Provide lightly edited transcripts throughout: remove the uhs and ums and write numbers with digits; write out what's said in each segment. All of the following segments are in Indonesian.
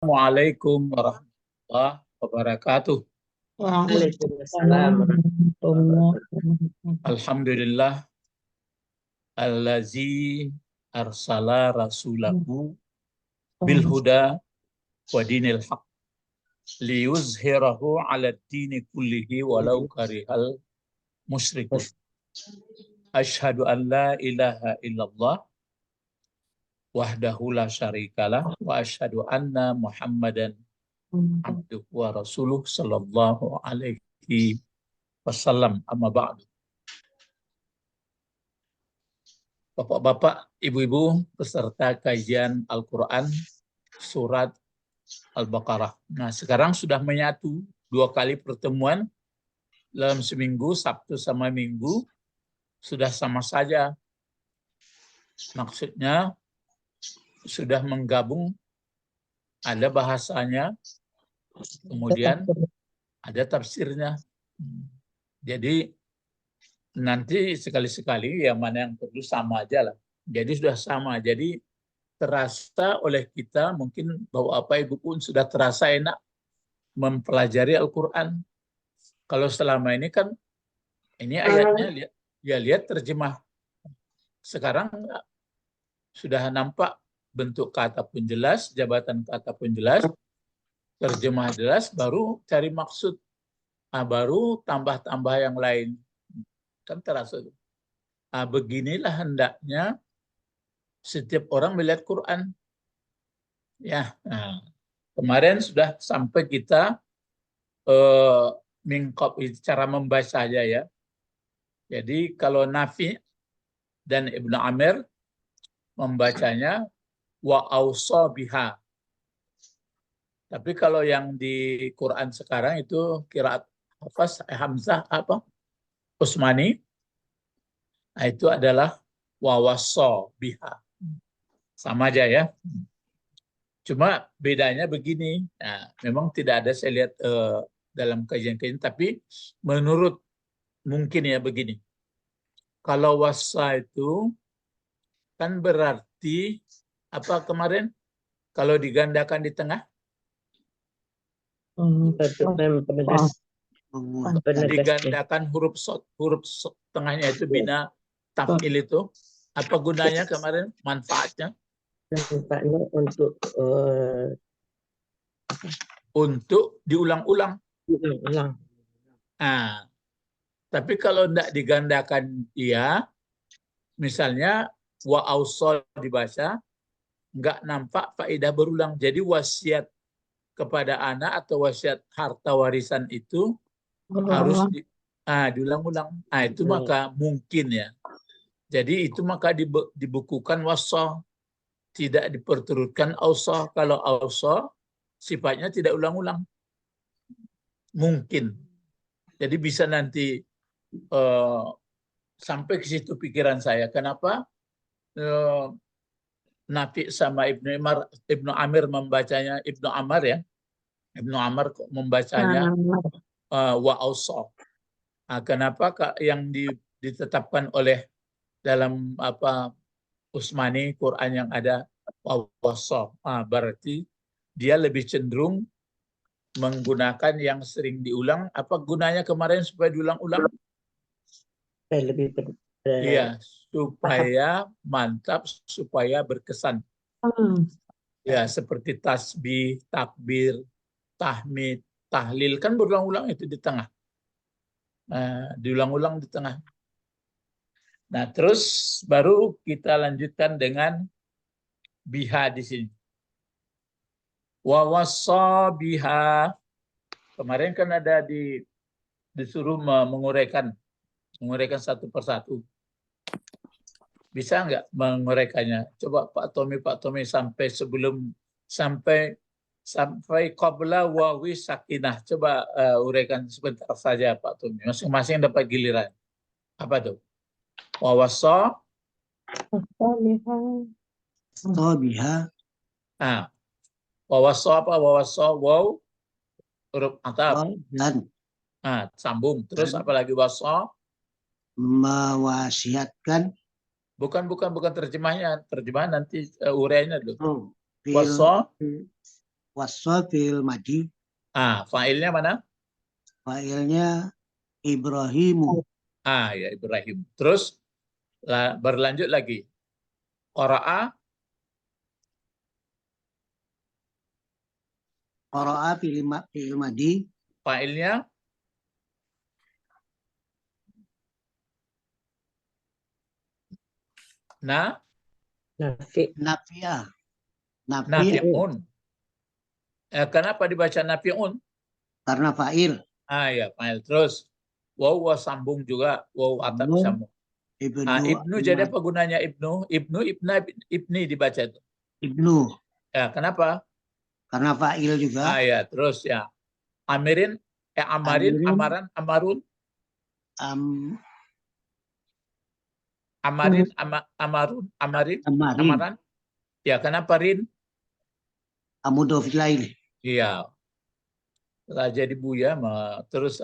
Assalamualaikum warahmatullahi wabarakatuh. Waalaikumsalam warahmatullahi wabarakatuh. Alhamdulillah allazi arsala rasulahu bil huda wa dinil haq liyuzhirahu ala dini kullihi walau karihal musyrikun. Asyhadu an la ilaha illallah wahdahu la syarikalah wa asyhadu anna Muhammadan abduhu wa rasuluh sallallahu alaihi wasallam, amma ba'du. Bapak-bapak, ibu-ibu, peserta kajian Al-Quran, surat Al-Baqarah. Nah, sekarang sudah menyatu 2 kali pertemuan dalam seminggu, Sabtu sama Minggu, sudah sama saja. Maksudnya, sudah menggabung, ada bahasanya, kemudian ada tafsirnya. Jadi, nanti sekali-sekali yang mana yang perlu sama aja lah. Jadi sudah sama. Jadi terasa oleh kita, mungkin bahwa apa ibu pun sudah terasa enak mempelajari Al-Quran. Kalau selama ini kan ini ayatnya lihat terjemah. Sekarang sudah nampak bentuk kata pun jelas, jabatan kata pun jelas, terjemah jelas, baru cari maksud. Nah, baru tambah-tambah yang lain. Kan terasa. Nah, beginilah hendaknya setiap orang melihat Quran. Ya, nah, kemarin sudah sampai kita mingkop cara membaca aja ya. Jadi kalau Nafi dan Ibnu Amir membacanya wa ausa biha. Tapi kalau yang di Quran sekarang itu qiraat Hafs Hamzah apa? Utsmani. Nah, itu adalah wa wassa biha. Sama aja ya. Cuma bedanya begini. Nah, memang tidak ada saya lihat dalam kajian-kajian, tapi menurut mungkin ya begini. Kalau wassa itu kan berarti apa kemarin? Kalau digandakan di tengah? Digandakan huruf tengahnya itu bina taf'il itu. Apa gunanya kemarin? Manfaatnya? Manfaatnya untuk diulang-ulang. Ulang. Nah, tapi kalau tidak digandakan iya, misalnya wa ausol dibaca, nggak nampak faedah berulang. Jadi wasiat kepada anak atau wasiat harta warisan itu harus diulang-ulang. Nah, itu maka mungkin ya. Jadi itu maka dibukukan wasa, tidak diperturutkan ausa. Kalau ausa sifatnya tidak ulang-ulang. Mungkin. Jadi bisa nanti sampai ke situ pikiran saya. Kenapa Nafi sama Ibnu Amir membacanya, Ibnu Amr ya, Ibnu Amr membacanya wa ausa. Nah, kenapa yang ditetapkan oleh dalam Utsmani Quran yang ada wa wasa? Berarti dia lebih cenderung menggunakan yang sering diulang. Apa gunanya kemarin supaya diulang-ulang? Lebih Iya, supaya mantap, supaya berkesan. Ya, seperti tasbih, takbir, tahmid, tahlil, kan berulang-ulang itu di tengah. Diulang-ulang di tengah. Nah, terus baru kita lanjutkan dengan biha di sini. Wa wassa biha. Kemarin kan ada disuruh menguraikan satu persatu. Bisa nggak menguraikannya? Coba Pak Tommy sampai qabla wawi sakinah. Coba uraikan sebentar saja Pak Tommy. Masing-masing dapat giliran. Apa tuh? Wawasa. biha. Wawasa apa? Wawasa waw huruf ataf. Dan. Sambung. Terus apa lagi wasa? Mewasiatkan. Bukan terjemahnya. Terjemahan nanti uraiannya dulu. Wasa Wassa fi'il madi. Fa'ilnya mana? Fa'ilnya Ibrahimu. Ya Ibrahim. Terus berlanjut lagi. Qara'a Qara'a fi'il madi. fa'ilnya Nafi. Nafi'ah. nafi'un. Kenapa dibaca nafi'un? Karena fa'il. Ya, fa'il. Terus waw sambung juga, waw atap sambung. Ibnu jadi apa gunanya ibnu? Ibni dibaca itu. Ibnu. Ya, kenapa? Karena fa'il juga. Ya, terus ya. Amarin, Amarun. Amarin, Amaran. Ya, kenapa rin? Mudhof ilaih. Iya. Setelah jadi buya, terus.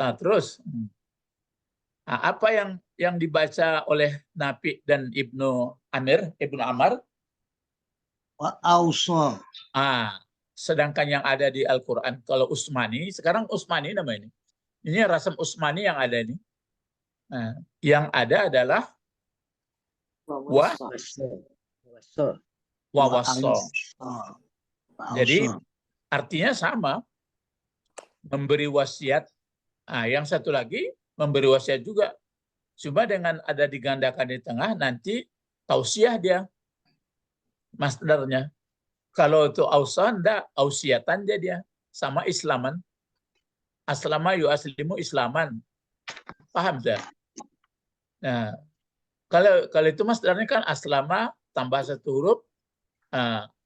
Apa yang dibaca oleh Nafi dan Ibnu Amar? Wa auso. Sedangkan yang ada di Al-Quran, kalau Utsmani, sekarang Utsmani nama ini. Ini rasam Utsmani yang ada ini. Yang ada adalah wawasso. Jadi artinya sama, memberi wasiat. Yang satu lagi memberi wasiat juga. Cuma dengan ada digandakan di tengah, nanti tausiah dia masdarnya. Kalau itu ausa, enggak, ausiatan dia sama islaman. Aslama yu'aslimu islaman. Paham tak? Nah, kalau itu masdarnya kan aslama tambah satu huruf,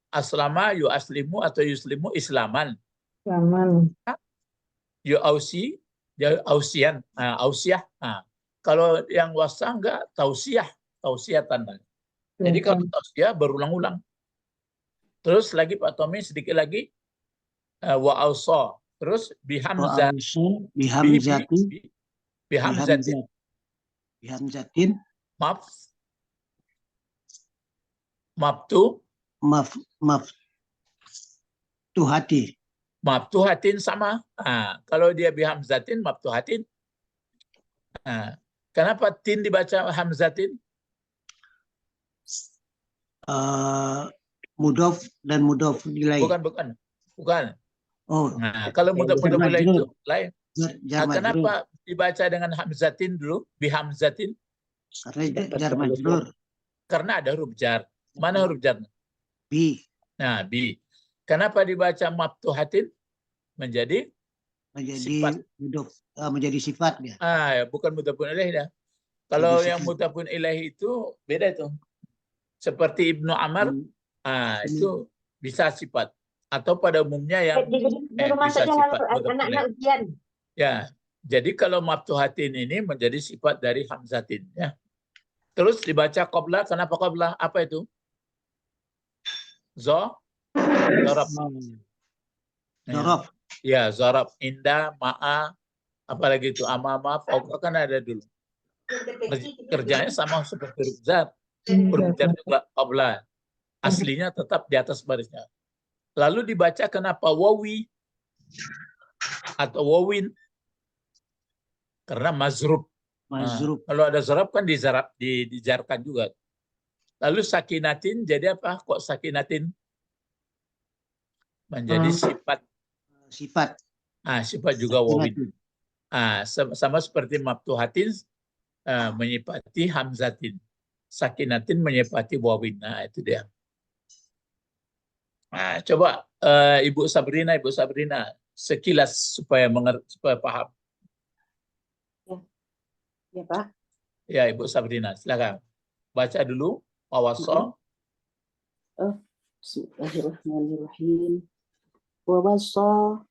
aslama yu'aslimu atau yuslimu islaman. Yu'ausi, ausian, ausiah. Kalau yang wasa enggak, tausiatan. Jadi kalau tausiah berulang-ulang. Terus lagi Pak Tommy sedikit lagi wa ausa. Terus bihamzatin. Maftuhatin sama. Kalau dia bihamzatin maftuhatin. Kenapa tin dibaca hamzatin? Mudhof dan mudhof ilaih. Bukan. Kalau mudhof ilaih itu lain. Kenapa dibaca dengan hamzatin dulu? Bihamzatin? Karena jar majrur. Karena ada huruf jar. Mana huruf jar? Bi. Bi. Kenapa dibaca maftuhatin? Menjadi sifat. Mudhof, menjadi sifat ya. Bukan mudhofun ilaih dah. Kalau yang mudhofun ilaih itu beda itu. Seperti Ibnu Amar, itu bisa sifat. Atau pada umumnya yang bisa sifat. Ya, jadi kalau maftuhatin ini menjadi sifat dari hamzatin. Ya. Terus dibaca qabla, kenapa qabla? Apa itu? Zarab. Ya, zarab. Indah, ma'a, apalagi itu amama, fauqa kan ada dulu. Kerjanya sama seperti huruf jar. Huruf jar juga qabla. Aslinya tetap di atas barisnya. Lalu dibaca kenapa wawi atau wawin? Karena mazrub. Kalau ada zarab kan dijarkan juga. Lalu sakinatin jadi apa? Kok sakinatin? Menjadi sifat. Sifat juga wawin. Sama seperti maftuhatin menyifati hamzatin. Sakinatin menyifati wawin. Itu dia. Coba Ibu Sabrina sekilas supaya paham. Ya, Pak. Ya, Ibu Sabrina, silakan. Baca dulu wawasso. Bismillahirrahmanirrahim. Wawasso.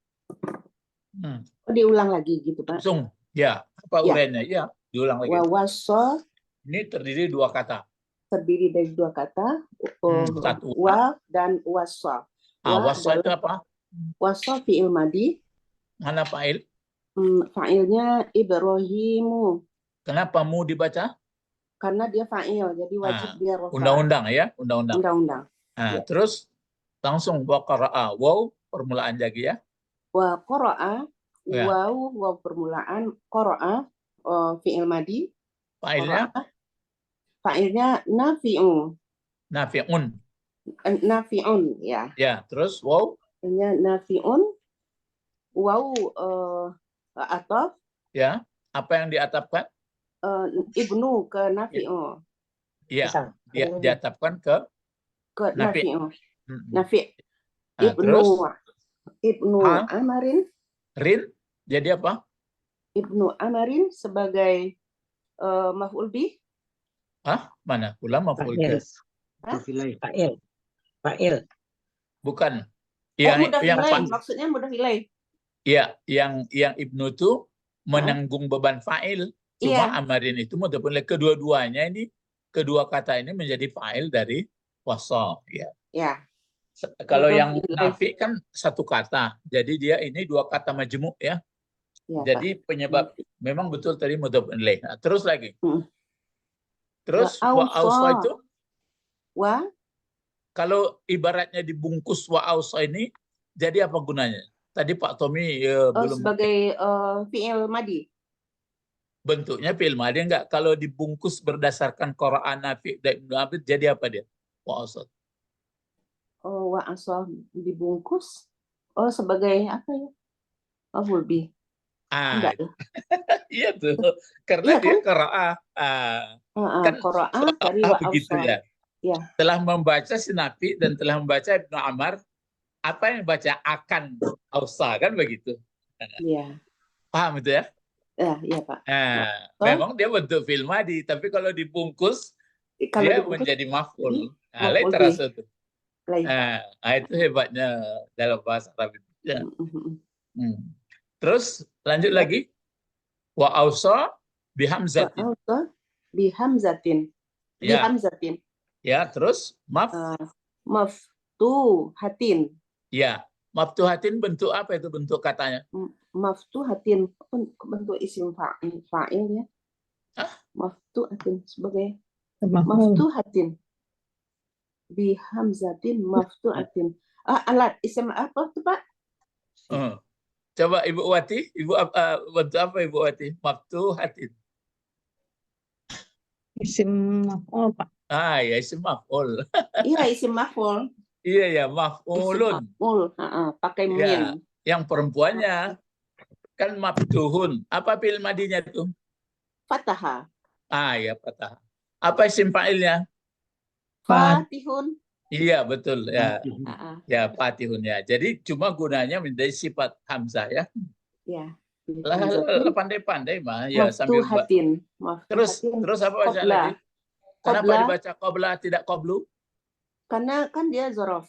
Diulang lagi gitu, Pak. Langsung. Ya, apa uraiannya? Ya, diulang lagi. Wawasso. Ini terdiri dua kata. Terdiri dari dua kata, Satu wa dan wasa. Wasa itu apa? Wasa fi'il madi. Mana fa'il? Fa'ilnya Ibrahimu. Kenapa mu dibaca? Karena dia fa'il, jadi wajib dia rafa. Undang-undang ya, undang-undang. Undang-undang. Terus langsung wa qara'a. Wow permulaan lagi ya. Wa qara'a, Ya. waw permulaan, qara'a fi'il madi, Fa'ilnya qara'a fa'ilnya nafi'un. nafi'un. Nafi'un ya. Ya, terus wow. Fa'ilnya nafi'un, waw ataf Ya, apa yang diatapkan? ibnu ke nafi'un. Iya, Pisang. dia diatapkan ke Ke nafi'. nafi'un. Mm-mm. Nafi' Nah, terus ibnu Ha? Amarin, rin jadi apa? ibnu Amarin sebagai maf'ul bih. Hah? Mana? Ulam maf'ul Fa'il. bih. Mudofilai. Fa'il. Fa'il. Bukan. Mudhaf Yang ilaih, maksudnya mudhaf ilaih. Iya, yang ibnu itu menanggung beban fa'il. Cuma Iya. amarin itu mudhafun ilaih. Kedua-duanya ini, kedua kata ini menjadi fa'il dari wasal. Ya. Ya. Kalau Mudhaf yang ilaih. nafi kan satu kata. Jadi dia ini dua kata majmu' ya. Ya, Jadi penyebab memang betul tadi mudhafun ilaih. Nah, terus lagi. Hmm. Terus Wa wa awsa awsa. itu Wa kalau ibaratnya dibungkus wa awsa ini jadi apa gunanya? Tadi Pak Tommy belum sebagai fi'il madi. bentuknya fi'il madhi enggak? Kalau dibungkus berdasarkan Quran Nafi dan Ibnu Abid jadi apa dia? Wa awsa. Wa asal dibungkus. Sebagai apa ya? Maf'ul bih. Enggak ya? Iya tuh. Karena Iya dia kan? qiraah. Kan Qara'a dari wa begitu awsa. ya. Ya. Telah membaca si Nafi dan telah membaca Ibnu Amar, apa yang baca akan awsa kan begitu. Iya. Paham itu ya? Iya, Pak. Memang dia bentuk fi'il madhi, tapi kalau dibungkus Kalau dia dibungkus menjadi maf'ul. Nah, maf'ul bih. terasa tuh. Lain. Itu hebatnya dalam bahasa Arab. Ya. Terus lanjut Ya. lagi. Wa awsa Wa bihamzatin. awsa bihamzatin. Ya. Bihamzatin. Ya, terus Maftuhatin. Ya, maftuhatin bentuk apa itu bentuk katanya? Maftuhatin bentuk isim fa'il ya. Maftuhatin sebagai maftuhatin. Bihamzatin maftuhatin. Alat isim apa tuh, Pak? Coba Ibu Wati, bentuk apa Ibu Wati? Maftuhatin. Isim maf'ul, Pak. Ya isim maf'ul. Iya, isim maf'ul. Iya ya, Isim maf'ulun. maf'ul, pakai Ya, min. yang perempuannya kan maftuhun. Apa fi'il madinya itu? Fataha. Ya, fatah. Apa isim fa'ilnya? Fatihun. Iya, betul ya. Ya, Ya. fatihun ya. Jadi cuma gunanya menjadi sifat hamzah ya. Ya. Lah pandai-pandai mah ya sambil Maftuhatin. terus apa baca Qabla. lagi? Kenapa Qabla. dibaca qabla tidak qablu? Karena kan dia zorof.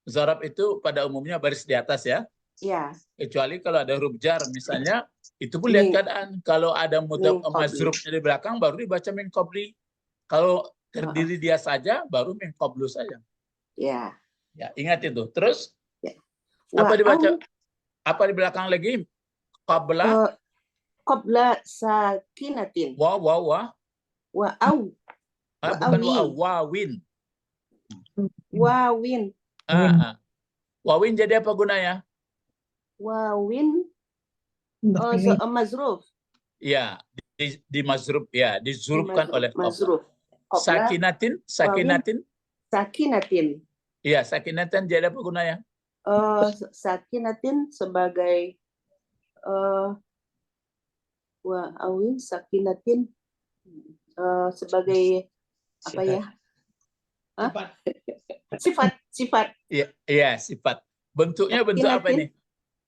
Zarab itu pada umumnya baris di atas ya. Ya. Kecuali kalau ada huruf jar misalnya, itu pun lihat keadaan. Kalau ada mudhaf Min qabli. mazrufnya di belakang baru dibaca min qabli. Kalau terdiri dia saja baru min qablu saja. Ya. Ya, ingat itu. Terus Ya. apa dibaca? Apa di belakang lagi? Qabla. Qabla sakinatin. Wa. Bukan wawin. Wawin. Wawin jadi apa gunanya? Wawin. Mazruf. Ya, di mazruf ya, dizurufkan oleh mazruf. Sakinatin. Sakinatin. Iya, sakinatin jadi apa gunanya? Sakinatin sebagai wawin sakinatin sebagai apa ya? Sifat. Iya, sifat. Bentuknya bentuk apa ini?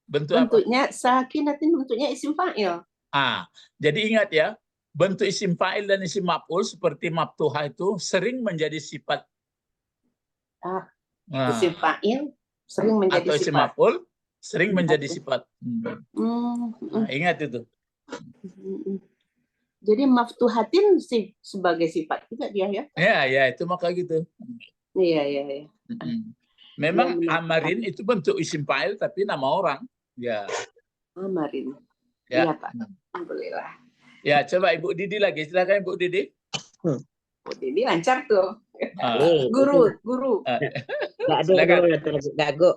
Bentuknya sakinatin, bentuknya isim fa'il. Jadi ingat ya, bentuk isim fa'il dan isim maf'ul seperti maftuha itu sering menjadi sifat. Isim fa'il sering menjadi atau sifat. isim maf'ul sering menjadi sifat. Ingat itu. Jadi maftuhatin sebagai sifat juga dia ya? Ya, itu maka gitu. Iya. Memang amarin itu bentuk isim fa'il tapi nama orang. Ya. Amarin. Ya. Iya, Pak. Alhamdulillah. Ya, coba Ibu Didi lagi. Silakan Ibu Didi. Bu Didi lancar tuh. Guru. Nggak ada guru.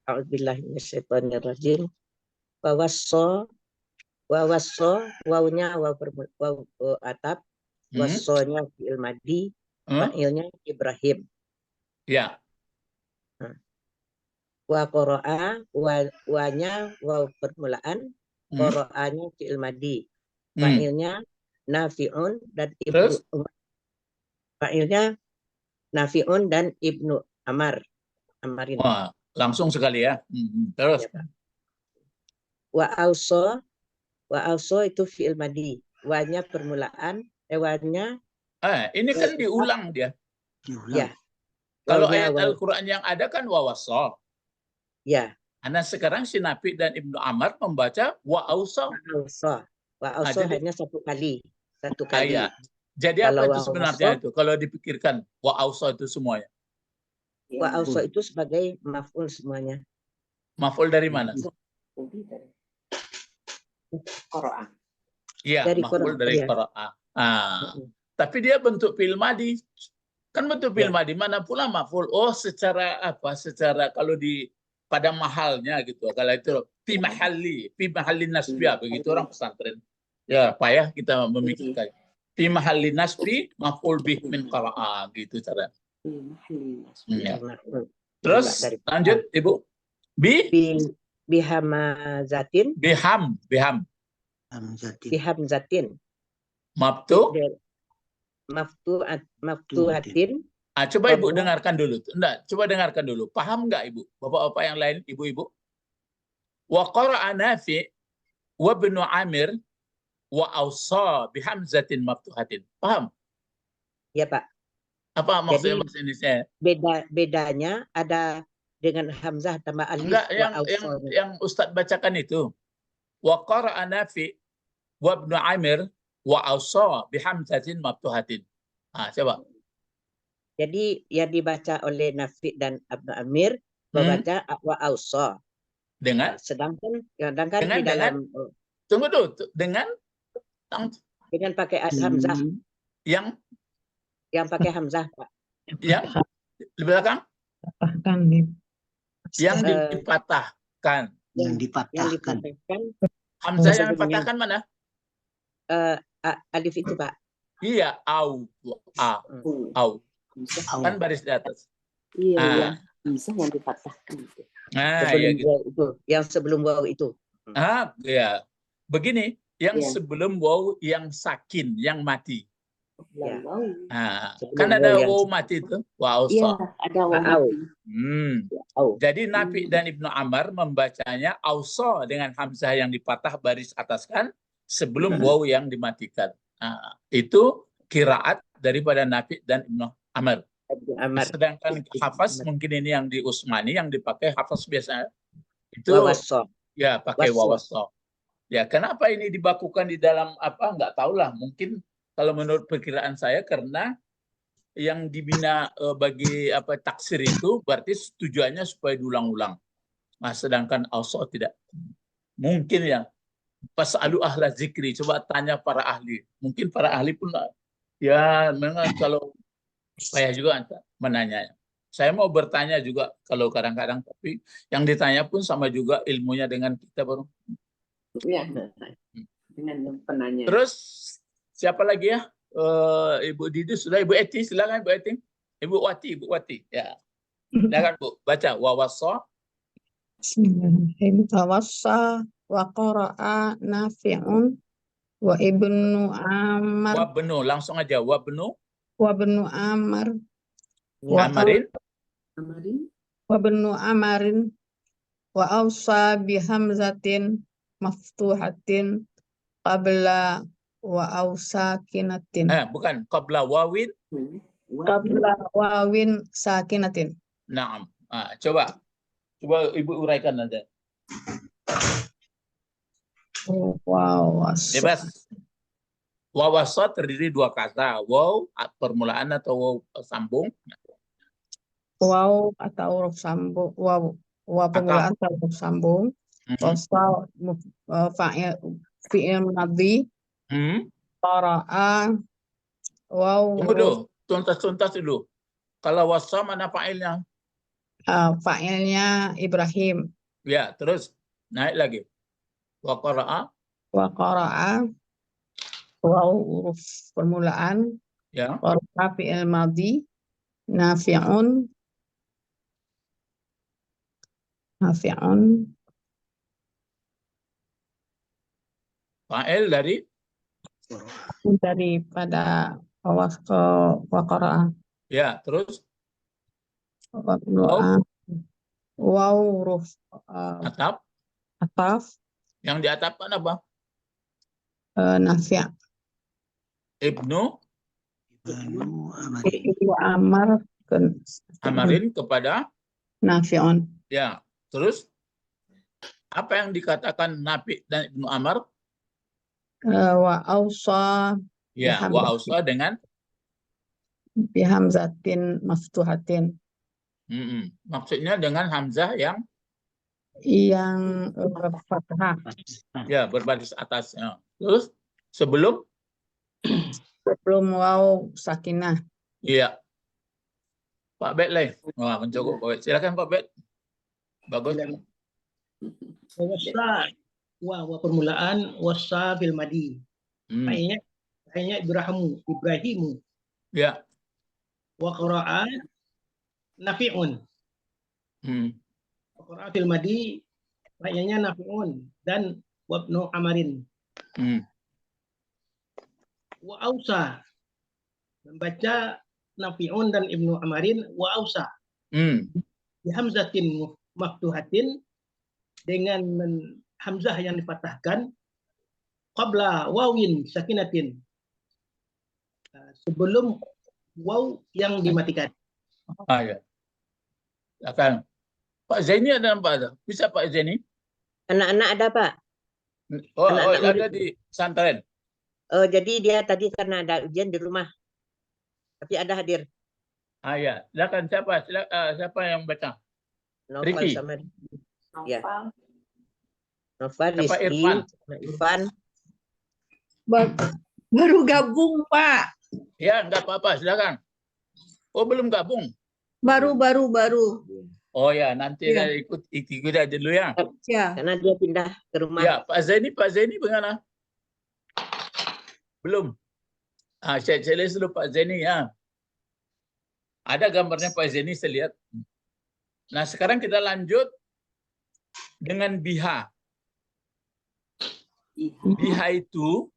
A'udzubillahi minasyaitonirrajim. Wawasso, wawnya waw atap, wassonya fi'il madi, fa'ilnya Ibrahim. Ya. Wa qara'a, wanya waw permulaan, qara'a-nya fi'il madi, fa'ilnya Nafi'un dan Ibnu Terus? fa'ilnya Nafi'un dan Ibnu Amarin. Wah, langsung sekali ya. Terus? Ya, Pak. Wa auso itu fi'il madi. Wanya permulaan, wanya Ini kan diulang dia. ya. Kalau Wawnya ayat Al-Quran yang ada kan wawassa. ya. Nah sekarang si Nafi dan Ibnu Amar membaca wa ausa. Wa auso jadi- hanya satu kali. Satu kali. Iya. Jadi Kalau apa itu wa sebenarnya ausa- itu? Kalau dipikirkan wa ausa itu semuanya. Wa auso itu sebagai maf'ul semuanya. Maf'ul dari mana? Qara'a. Iya, Dari maf'ul Qur'an, dari iya. qara'a. Tapi dia bentuk fi'il madi. Kan bentuk fi'il Ya. madi mana pula maf'ul. Oh, secara apa? Secara kalau di pada mahalnya gitu. Kalau itu fi mahalli nasbiyah begitu orang pesantren. Ya, payah kita memikirkan. Fi mahalli nasbi maf'ul bih min qara'a gitu cara. Ya. Terus Dari- lanjut Ibu. Bihamazatin, Biham. bihamzatin. Mabtu. Maftuhatin. Coba Ibu Qabla. dengarkan dulu. Enggak, coba dengarkan dulu. Paham nggak Ibu? Bapak-bapak yang lain, Ibu-ibu? Wa qara'a Nafi' wa ibnu Amir wa awsa bihamzatin maftuhatin. Paham? Ya, Pak. Apa maksudnya Jadi- bahasa Indonesia? Bedanya ada dengan hamzah tambah alif. Enggak, wa awsa. yang Ustadz bacakan itu. Wa qara'a Nafi' wa ibnu Amir wa awsa bihamzatin maftuhatin. Coba. Jadi yang dibaca oleh Nafi dan Ibnu Amir membaca wa awsa. Dengan Sedangkan Dengan- di dalam tunggu dulu dengan dengan pakai hamzah, yang pakai hamzah, Pak. yang di belakang yang dipatahkan. Yang Yang dipatahkan. dipatahkan Hamzah yang sebelumnya. dipatahkan mana? Alif itu, Pak. Iya, au. Kan baris di atas. Iya. Bisa yang dipatahkan. Nah, Sebelum ya gitu. waw itu, yang sebelum waw itu. Ya. Begini, yang Iya. sebelum waw yang sakin, yang mati. Ya. Wow. Kan Sebelum ada waw yang waw sakin. mati itu. Waw Iya, sa. ada Au. waw. Au. Jadi Nafi dan Ibnu Amar membacanya ausa dengan hamzah yang dipatah baris atas kan sebelum waw yang dimatikan. Itu qiraat daripada Nafi dan Ibnu Amar. Ibnu Amar. Sedangkan hafaz mungkin ini yang di Utsmani yang dipakai hafaz biasa itu Wawassa. ya pakai Waswa. wawassa. Ya, kenapa ini dibakukan di dalam apa? Nggak tahulah. Mungkin kalau menurut perkiraan saya karena yang dibina bagi apa taksir itu berarti tujuannya supaya diulang-ulang. Nah, sedangkan ausa tidak. Mungkin ya. Fas'alu ahla zikri. Coba tanya para ahli. Mungkin para ahli pun ya memang kalau saya juga menanya. Saya mau bertanya juga kalau kadang-kadang, tapi yang ditanya pun sama juga ilmunya dengan kita baru. Iya. Dengan penanya. Terus siapa lagi ya? Ibu Didi sudah, Ibu Eti silakan Ibu Eti. Ibu Wati ya. Silakan Bu, baca wawassa. Bismillahirrahmanirrahim. Tawassa wa qara'a Nafi'un wa ibnu Amar Wabnu, langsung aja wabnu wa ibnu Amar wa Amarin. Amarin. wa ibnu Amarin wa awsa bihamzatin maftuhatin qabla wa awsakinatin Bukan qabla wawin. qabla wawin sakinatin. Naam. Coba Ibu uraikan aja. Wow. Bebas. Wawassa terdiri dua kata, waw permulaan atau waw sambung. Wow atau huruf sambung, wow permulaan atau huruf sambung. Wasa fi'il madhi, qara'a, wow. Tunggu dulu, tuntas dulu. Kalau wasa mana fa'ilnya? fa'ilnya Ibrahim. Ya, terus naik lagi. Wa qara'a, Wa qara'a, waw huruf permulaan. ya. Qara'a fi'il madhi. Nafi'un. Nafi'un. Fa'il dari Daripada wa qara'a. ya, terus Wa permulaan. Waw huruf atap. ataf. Yang di atap kan apa? Nafi'. Ibnu Banu Amar. Ibnu Amar Amarin kepada Nafi'un. ya. Terus apa yang dikatakan Nafi dan Ibnu Amar? Wa awsa Ya, Bihamzah. wa ausa dengan bihamzatin maftuhatin. Maksudnya dengan hamzah yang Fathah. ya berbaris atas. Ya. Terus sebelum Waw sakinah. iya. Pak Bet lain. Wah, mencukup Pak Bet. Silakan Pak Bet. Bagus. Wasa wa permulaan wasa fil madi. Kayaknya Ibrahimu. Ya. Wa qara'a nafi'un. Wa qara'a fil madi kayaknya nafi'un dan wabnu amarin. Wa ausa membaca nafi'un dan ibnu amarin wa ausa. Bi hamzatin maftuhatin dengan hamzah yang dipatahkan qabla wawin sakinatin sebelum waw yang dimatikan. Ya. Akan Pak Zaini ada nampak ada? Bisa Pak Zaini? Anak-anak ada, Pak. Oh, Anak-anak ada di pesantren. Oh, jadi dia tadi karena ada ujian di rumah. Tapi ada hadir. Ya. Silakan siapa yang baca? Novel Ricky. sama ya. Novel, Siapa Rizky, Irfan? Irfan. Baru gabung, Pak. Ya, enggak apa-apa, silakan. Oh, belum gabung. Baru. Oh ya, nanti Iya. ikut aja dulu ya. Ya. Karena dia pindah ke rumah. Ya, Pak Zaini bagaimana? Belum. Saya lihat dulu Pak Zaini ya. Ada gambarnya Pak Zaini saya lihat. Nah, sekarang kita lanjut dengan biha. Biha itu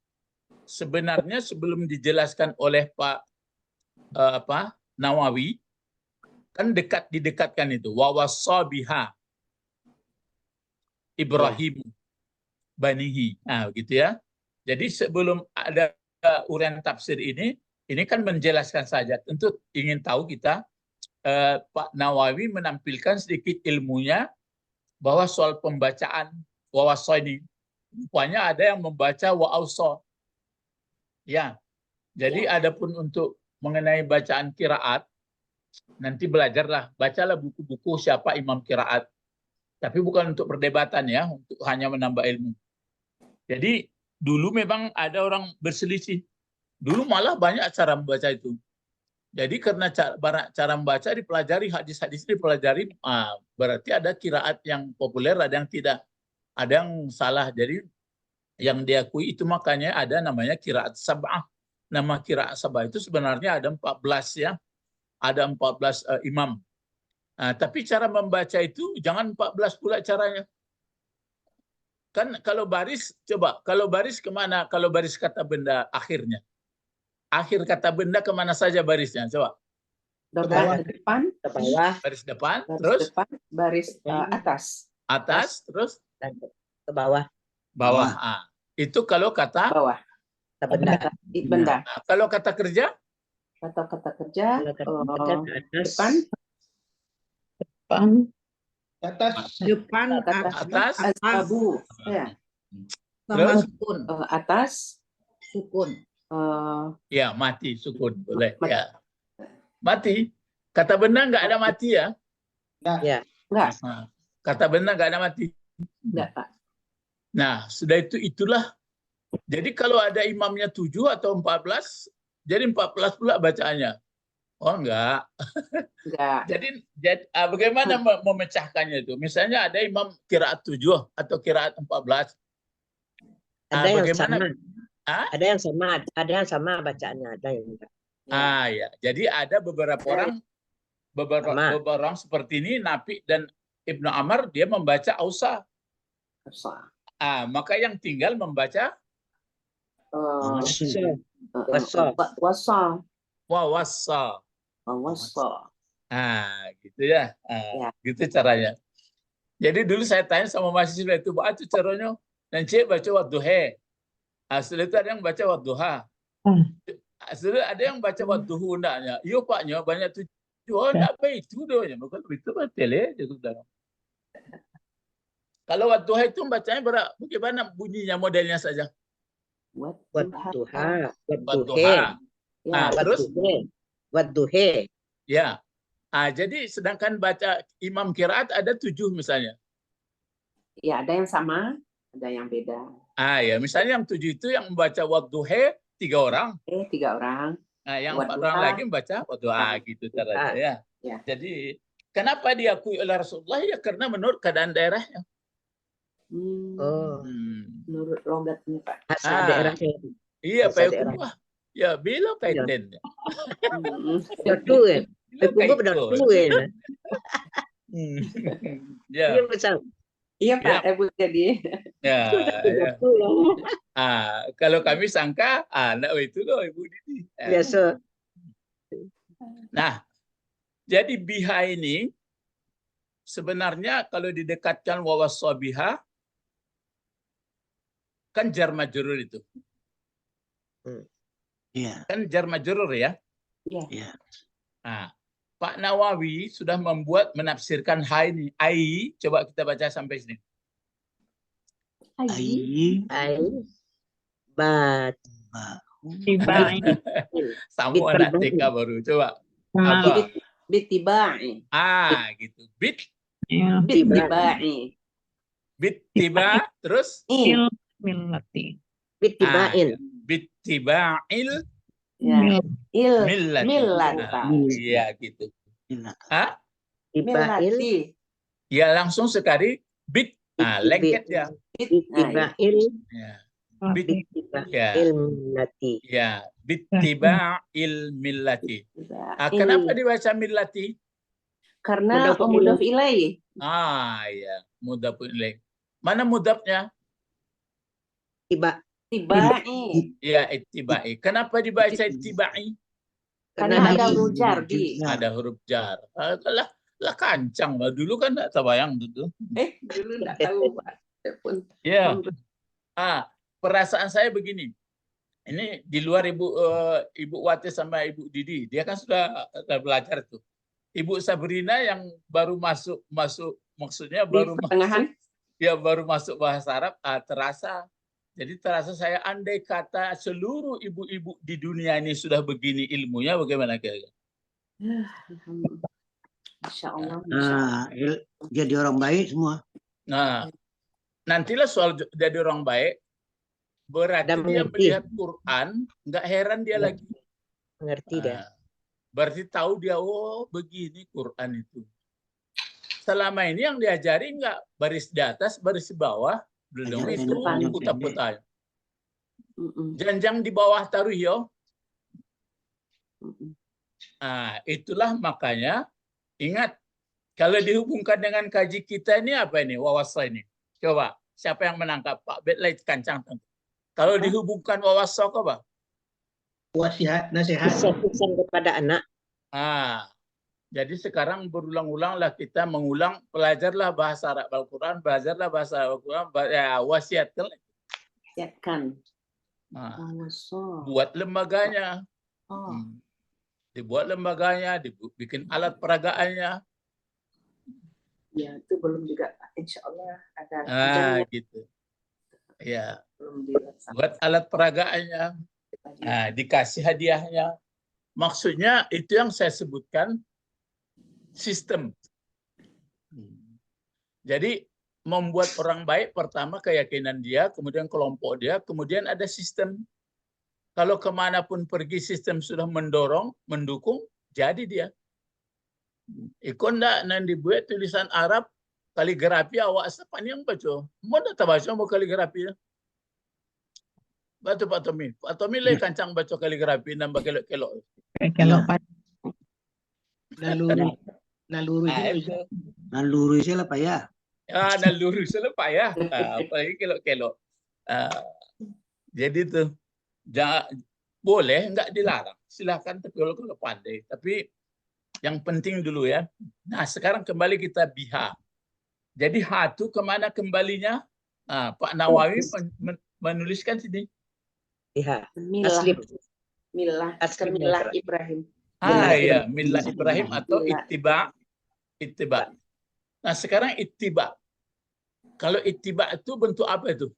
sebenarnya sebelum dijelaskan oleh Pak Nawawi kan didekatkan itu wa wassa biha Ibrahim banihi. Nah, gitu ya. Jadi sebelum ada uraian tafsir ini kan menjelaskan saja. Tentu ingin tahu kita Pak Nawawi menampilkan sedikit ilmunya bahwa soal pembacaan wa wassa ini rupanya ada yang membaca wa ausa. Ya. Jadi adapun untuk mengenai bacaan qiraat nanti belajarlah, bacalah buku-buku siapa imam qiraat. Tapi bukan untuk perdebatan ya, untuk hanya menambah ilmu. Jadi dulu memang ada orang berselisih. Dulu malah banyak cara membaca itu. Jadi karena cara membaca dipelajari, hadis-hadis dipelajari, berarti ada qiraat yang populer, ada yang tidak. Ada yang salah. Jadi yang diakui itu makanya ada namanya qiraat sab'ah. Nama qiraat sab'ah itu sebenarnya ada 14 ya. Ada 14 imam. Tapi cara membaca itu jangan 14 pula caranya. Kan kalau baris, coba, kalau baris kemana? Kalau baris kata benda akhirnya. Akhir kata benda kemana saja barisnya? Coba. Depan, Ke bawah Baris depan, baris terus depan, baris atas. atas, terus dan ke bawah. bawah. Itu kalau kata, Bawah. Ke benda. Benda. kalau kata kerja, Atau kata kerja, Kalau kata kerja ke atas. depan, Depan atas, abu, ya. terus sukun. Atas, Sukun. ya mati, sukun boleh. Mati. Ya. Mati. Kata benda nggak ada mati ya. Ya. enggak, Kata benda nggak ada mati. enggak, Pak. Nah, sudah itulah. Jadi kalau ada imamnya 7 atau 14, jadi 14 pula bacaannya. Oh enggak. Enggak. Jadi bagaimana memecahkannya itu? Misalnya ada imam qiraat 7 atau qiraat 14. Ada yang Bagaimana? sama. Ah? Ada yang sama bacaannya, ada yang enggak. Ya. Jadi ada beberapa orang Sama. beberapa orang seperti ini, Nafi dan Ibnu Amr, dia membaca ausa. Maka yang tinggal membaca Wasa. wawassa. Wasa. Gitu ya. Ya. Gitu caranya. Jadi dulu saya tanya sama mahasiswa itu, baca caranya. Dan cik baca wadduha. Setelah itu ada yang baca wadduha. Setelah ada yang baca wadduhu enggaknya. Iya paknya banyak 7. Oh enggak apa itu doanya. Bukan itu betul ya. Kalau wadduha itu bacanya bagaimana bunyinya, modelnya saja? Wadduha. Wadduha. Terus? Wadduhe. Ya. Jadi sedangkan baca imam qiraat ada 7 misalnya. Ya, ada yang sama, ada yang beda. Ya, misalnya yang 7 itu yang membaca wadduha 3 orang. 3 orang. Yang 4 Wadduha. orang lagi membaca wadduha gitu caranya ya. Ya. Jadi kenapa diakui oleh Rasulullah? Ya karena menurut keadaan daerahnya. Oh, Menurut logatnya Pak. asal daerahnya. Iya, Bahasa Pak daerah. Hukum. Ya, bila kaitannya. Betul ya. Hukum benar betul ya. Ya. Iya betul. Iya Pak, Ya. Ibu jadi. Ya, ya. Betul. Kalau kami sangka, anak itu loh Ibu Didi. Biasa. Nah, jadi biha ini sebenarnya kalau didekatkan wawasabiha kan jar majrur itu. Iya. Kan jar majrur ya. Iya. Pak Nawawi sudah menafsirkan ha ini. Ai, coba kita baca sampai sini. Ai. Bat. Sama anak TK baru. Coba. Apa? Bitiba'i. Gitu. Bit Bitiba'i. terus Millati. Bitiba'in. bittiba'il Ya. millati. Millata. Iya gitu. Tiba'il. Millati. Ya langsung sekali bit. Lengket ya. Bitiba'il. Ya. Bitiba'il millati. Ya, bittiba'il millati. Kenapa dibaca millati? Karena Mudhaf mudhaf ilaih. Ya, mudhaf ilaih. Mana mudhafnya? Tiba'i. Ya, ittiba'i. Kenapa dibaca ittiba'i? Karena ada Nabi. huruf jar di. Ada huruf jar. Lah kancang lah dulu kan enggak terbayang dulu. Dulu enggak tahu Pak. Saya pun. Ya. Perasaan saya begini. Ini di luar Ibu Wati sama Ibu Didi, dia kan sudah belajar tuh. Ibu Sabrina yang baru masuk maksudnya baru pertengahan. baru masuk bahasa Arab, terasa. Jadi terasa saya andai kata seluruh ibu-ibu di dunia ini sudah begini ilmunya, bagaimana kira-kira? Masya Allah. Jadi orang baik semua. Nah, nantilah soal jadi orang baik, berarti Dan dia mengerti. melihat Quran, nggak heran dia lagi. Mengerti dah. Berarti tahu dia, oh begini Quran itu. Selama ini yang diajari nggak baris di atas, baris di bawah, belum Baris itu depan. putar-putar. Janjang di bawah taruh yo. Itulah makanya ingat kalau dihubungkan dengan kaji kita ini apa ini wawasa ini. Coba siapa yang menangkap Pak Betlait kancang. Kalau dihubungkan wawasa apa? Wasiat, nasihat. Pesan kepada anak. Jadi sekarang berulang-ulanglah kita mengulang, belajarlah bahasa Arab Al-Quran, belajarlah bahasa Al-Quran, wasiatkan. Siapkan. Buat lembaganya. Dibuat lembaganya, dibikin alat peragaannya. Ya, itu belum juga insya Allah ada. Gitu. Ya, Belum dilaksanakan. buat alat peragaannya. Dikasih hadiahnya. Maksudnya itu yang saya sebutkan sistem. Jadi membuat orang baik pertama keyakinan dia, kemudian kelompok dia, kemudian ada sistem. Kalau kemanapun pergi sistem sudah mendorong, mendukung, jadi dia. Ikon ndak nan dibuat tulisan Arab kaligrafi awak sepan yang baca. Mau tak baca mau kaligrafi. Baca Pak Tommy. Pak Tommy le kancang baca kaligrafi nambah kelok-kelok. Kalau Ya. Naluri. Naluri Ah, itu. itu. Naluri saya lah Pak ya. Ah, dan lurus lepas ya. Apalagi kelok-kelok. Jadi tuh boleh nggak dilarang. Silakan tapi kalau pandai. Tapi yang penting dulu ya. Nah sekarang kembali kita biha. Jadi ha itu kemana kembalinya? Pak Nawawi menuliskan sini. Iya. Milah. Asli. Milah. Asli Milah Milah. Ibrahim. Ya, Millah Ibrahim atau ittiba. Nah, sekarang ittiba. Kalau ittiba itu bentuk apa itu?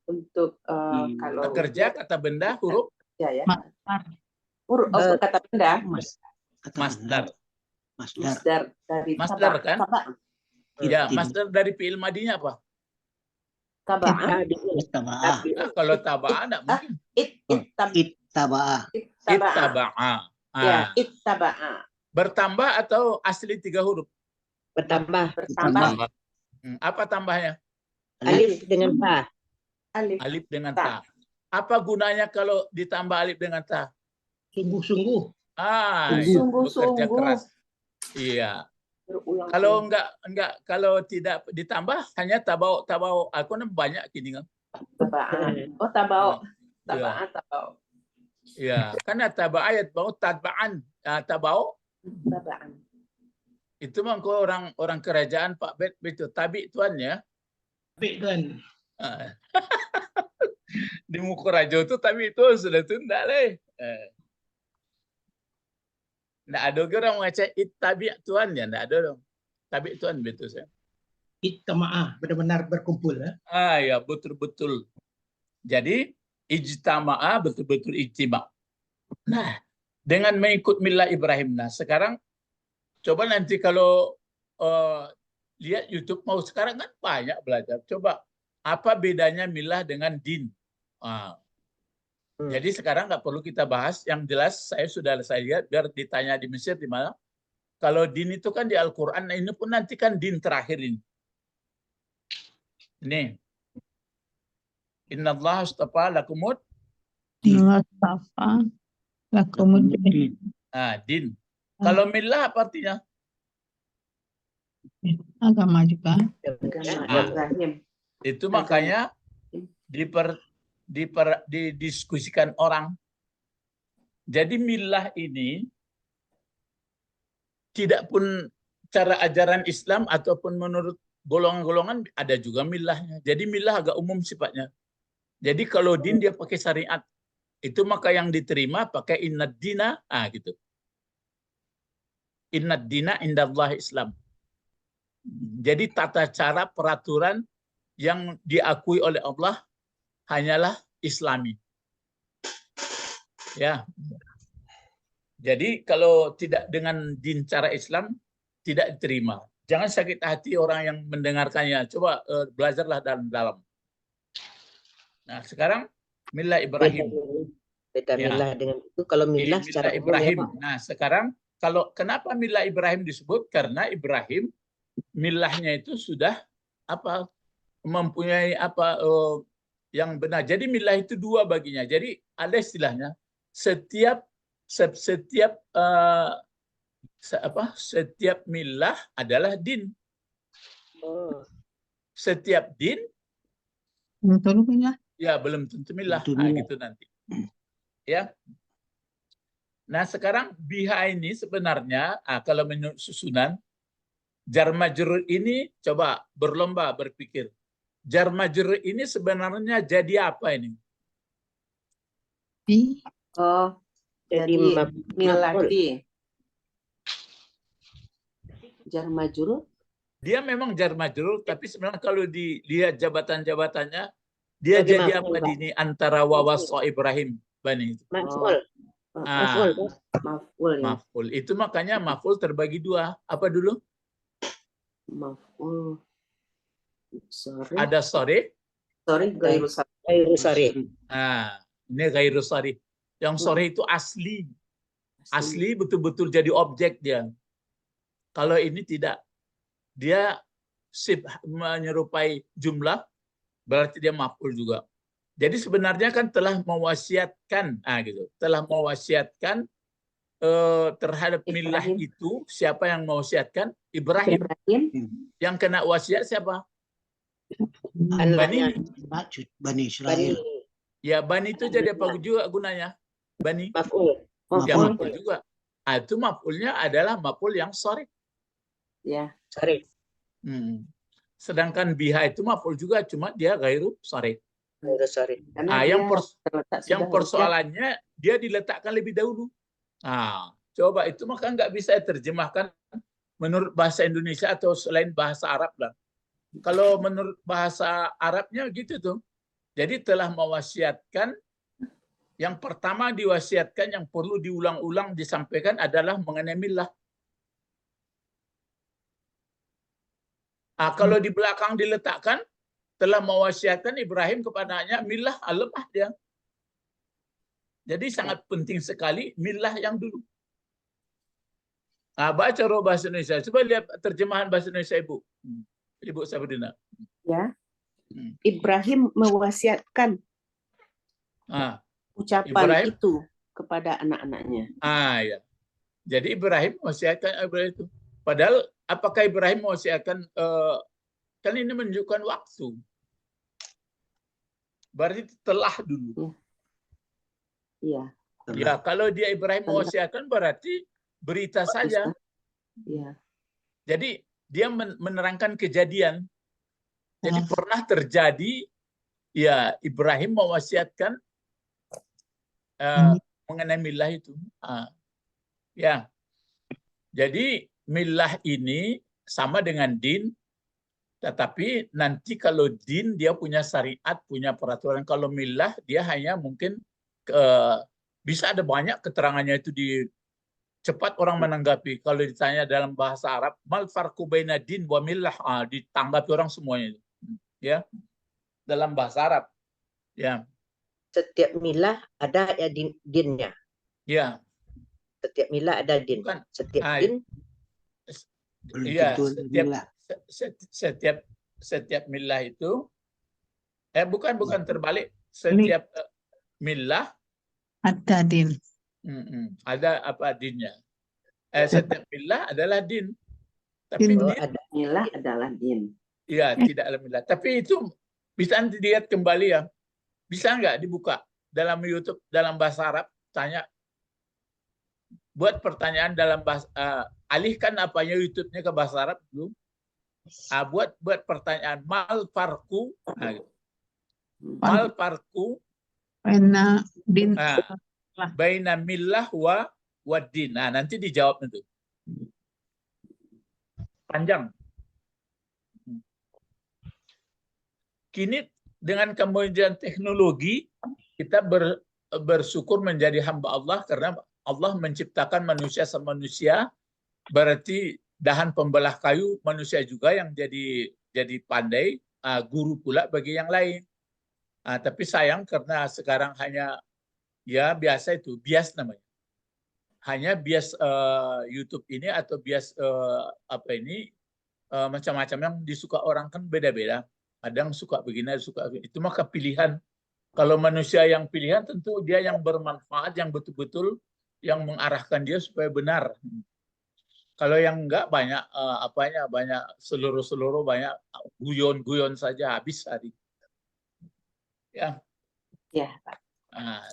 Untuk kalau Kerja, kata benda, huruf, ya ya. Masdar. Kata benda. masdar. Masdar dari Masdar, kan? Tabak. Ya, masdar dari fi'il madinya apa? Tabak. Ittaba'ah. Kalau tabaa enggak mungkin. Ittaba'ah. Ittaba'a. Ya, ittaba'a. Bertambah atau asli 3 huruf? Bertambah. Bertambah. Apa tambahnya? Alif dengan ta. Alif. Alif dengan ta. Apa gunanya kalau ditambah alif dengan ta? Sungguh-sungguh. Bekerja keras. Iya. Berulang. Kalau kalau tidak ditambah hanya tabau. Aku banyak gini kan. Taba'an. Oh, tabau. Iya. Taba'an, tabau. Ya, karena ayat bau tadba'an. Tabau Taba'an. itu mah orang kerajaan Pak Bet betul tabi tuan ya. Tapi kan. Di Mukurajo itu tabi itu sudah tunda leh. Nggak ada orang ngaca tabi tuan ya, nggak ada dong. Tabi tuan betul saya. Ijtama'ah. Benar-benar berkumpul. Ya betul-betul. Jadi ijtama'a betul-betul ijtima'. Nah, dengan mengikut Millah Ibrahim. Nah, sekarang coba nanti kalau lihat YouTube mau sekarang kan banyak belajar. Coba apa bedanya Millah dengan din? Jadi sekarang nggak perlu kita bahas. Yang jelas saya lihat biar ditanya di Mesir di mana. Kalau din itu kan di Al-Quran. Nah, ini pun nanti kan din terakhir ini. Ini. Inna Allah astafa lakumud. Mustafa. Kemudian Din. Kalau millah apa artinya? agama juga. Ibrahim. Itu makanya didiskusikan orang. Jadi millah ini tidak pun cara ajaran Islam ataupun menurut golongan-golongan ada juga millahnya. Jadi millah agak umum sifatnya. Jadi kalau din dia pakai syariat. Itu maka yang diterima pakai innad dina, gitu. Innad dina indallah Islam. Jadi tata cara peraturan yang diakui oleh Allah hanyalah Islami. Ya. Jadi kalau tidak dengan din cara Islam tidak diterima. Jangan sakit hati orang yang mendengarkannya. Coba belajarlah dalam-dalam. Nah, sekarang Millah Ibrahim. Beda Millah dengan itu. Kalau Millah secara umum Ibrahim. ya, Pak. Nah, sekarang kenapa Millah Ibrahim disebut? Karena Ibrahim millahnya itu sudah mempunyai yang benar. Jadi millah itu 2 baginya. Jadi ada istilahnya setiap millah adalah din. Setiap din Betul punya. ya belum tentu millah. Gitu nanti. Ya. Nah, sekarang biha ini sebenarnya kalau menurut susunan jar majrur ini coba berlomba berpikir. Jar majrur ini sebenarnya jadi apa ini? Oh, Jadi milati. Jar majrur. Dia memang jar majrur, tapi sebenarnya kalau dilihat jabatan-jabatannya, dia jadi apa ini antara wawaso Ibrahim Bani. Maf'ul. Maf'ul. Maf'ul. Itu makanya maf'ul terbagi 2. Apa dulu? Maf'ul. Sorry. Ada sore. Gairu Sorry. Ini gairu sari. Yang sore itu asli. asli betul-betul jadi objek dia. Kalau ini tidak, dia menyerupai jumlah, berarti dia maf'ul juga. Jadi sebenarnya kan telah mewasiatkan, gitu, telah mewasiatkan terhadap milah Ibrahim. itu. Siapa yang mewasiatkan? Ibrahim. Ibrahim, Yang kena wasiat siapa? Anaknya. Bani Bani Israel. Ya, bani itu jadi apa juga gunanya? Bani. maf'ul. Ya, Maf'ul. maf'ul juga. Itu maf'ulnya adalah maf'ul yang sharif. ya. Sorry. Sedangkan biha itu maf'ul juga, cuma dia ghairu sharif. Sorry. Karena yang dia terletak yang sudah persoalannya dia diletakkan lebih dahulu. Coba itu maka nggak bisa terjemahkan menurut bahasa Indonesia atau selain bahasa Arab lah. Kalau menurut bahasa Arabnya gitu tuh. Jadi telah mewasiatkan, yang pertama diwasiatkan yang perlu diulang-ulang disampaikan adalah mengenai milah. Kalau di belakang diletakkan telah mewasiatkan Ibrahim kepadanya milah alemah dia. Jadi sangat penting sekali milah yang dulu. Baca roh bahasa Indonesia. Coba lihat terjemahan bahasa Indonesia Ibu. Ibu Sabrina. ya. Ibrahim mewasiatkan ucapan Ibrahim. itu kepada anak-anaknya. Ya. Jadi Ibrahim mewasiatkan Ibrahim itu. Padahal apakah Ibrahim mewasiatkan, kan ini menunjukkan waktu. Berarti telah dulu. Iya. Ya, kalau dia Ibrahim mewasiatkan berarti berita saja. Iya. Jadi dia menerangkan kejadian. Jadi pernah terjadi, ya Ibrahim mewasiatkan mengenai milah itu. Ya, jadi milah ini sama dengan din, tetapi nanti kalau din dia punya syariat, punya peraturan. Kalau milah dia hanya mungkin bisa ada banyak keterangannya itu cepat orang menanggapi. Kalau ditanya dalam bahasa Arab, mal farqu baina din wa millah, ditanggapi orang semuanya. Ya, dalam bahasa Arab. Ya. Setiap milah ada ya dinnya. Ya. Setiap milah ada din. Bukan. Setiap din. Iya. Setiap milah itu. Bukan terbalik. Setiap milah ada din. Ada apa dinnya? Setiap milah adalah din. Tapi Din. din, Milah adalah din. ya tidak ada milah. Tapi itu bisa dilihat kembali ya. Bisa nggak dibuka dalam YouTube dalam bahasa Arab? Tanya, buat pertanyaan dalam bahasa, alihkan apanya YouTube-nya ke bahasa Arab dulu. Buat pertanyaan mal farku, mal farku, Baina din. baina millah wa din. Nanti dijawab itu. Panjang. Kini dengan kemajuan teknologi, kita bersyukur menjadi hamba Allah karena Allah menciptakan manusia sama manusia, berarti dahan pembelah kayu manusia juga yang jadi pandai, guru pula bagi yang lain. Tapi sayang karena sekarang hanya ya biasa itu, bias namanya. Hanya bias YouTube ini atau bias macam-macam yang disuka orang kan beda-beda. Ada yang suka begini, ada suka begini. Itu maka pilihan. Kalau manusia yang pilihan tentu dia yang bermanfaat, yang betul-betul yang mengarahkan dia supaya benar. Kalau yang enggak banyak banyak seluruh banyak guyon-guyon saja habis hari. Ya. Ya.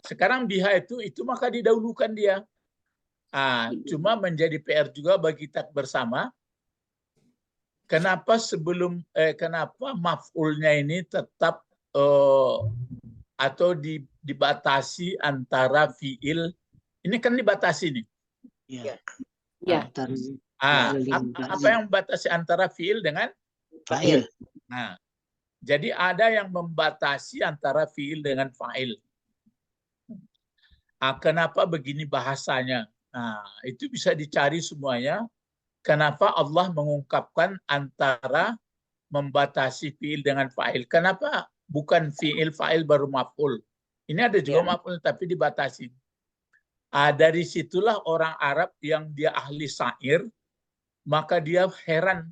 Sekarang biha itu maka didahulukan dia. Cuma menjadi PR juga bagi kita bersama. Kenapa kenapa maf'ulnya ini tetap atau dibatasi antara fiil? Ini kan dibatasi nih. Ya. Ya. Apa yang membatasi antara fiil dengan Fa'il. Jadi ada yang membatasi antara fiil dengan fa'il. Kenapa begini bahasanya? Itu bisa dicari semuanya. Kenapa Allah mengungkapkan antara membatasi fiil dengan fa'il? Kenapa bukan fiil fa'il baru maf'ul? Ini ada juga maf'ul tapi dibatasi. Dari situlah orang Arab yang dia ahli syair, maka dia heran,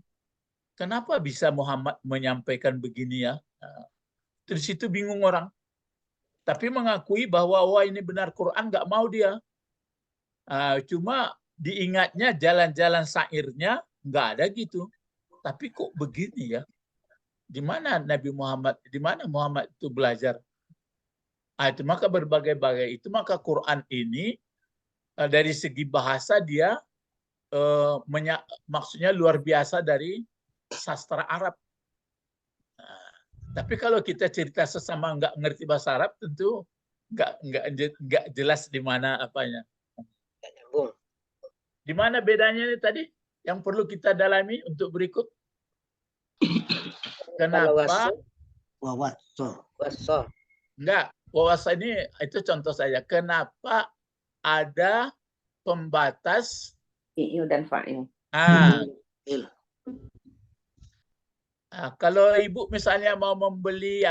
kenapa bisa Muhammad menyampaikan begini ya? Dari situ bingung orang. Tapi mengakui bahwa wah ini benar Quran, nggak mau dia. Cuma diingatnya jalan-jalan syairnya nggak ada gitu. Tapi kok begini ya? Di mana Nabi Muhammad, di mana Muhammad itu belajar? Itu maka berbagai-bagai itu, maka Quran ini dari segi bahasa dia maksudnya luar biasa dari sastra Arab. Tapi kalau kita cerita sesama nggak ngerti bahasa Arab, tentu nggak jelas di mana apanya. Di mana bedanya ini tadi yang perlu kita dalami untuk berikut? Kenapa? Wawaso. Enggak. Wawasa ini itu contoh saja. Kenapa ada pembatas Fi'il dan fa'il. Kalau ibu misalnya mau membeli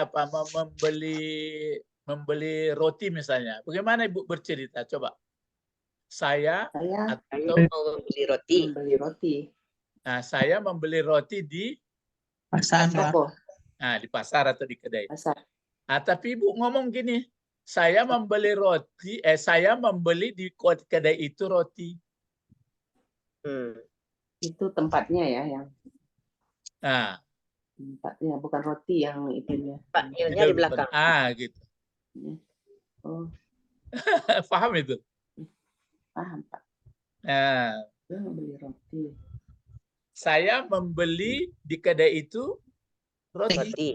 membeli roti misalnya, bagaimana ibu bercerita? Coba. Saya Saya mau membeli roti. membeli roti. Saya membeli roti di pasar. Toko, di pasar atau di kedai. pasar. Tapi ibu ngomong gini, saya membeli roti, saya membeli di kedai itu roti. Itu tempatnya ya, yang Nah, tempatnya, bukan roti yang itunya. Fa'ilnya di belakang. Gitu. Oh, Paham itu? paham Pak. Nah, Dia membeli roti. saya membeli di kedai itu roti. Roti.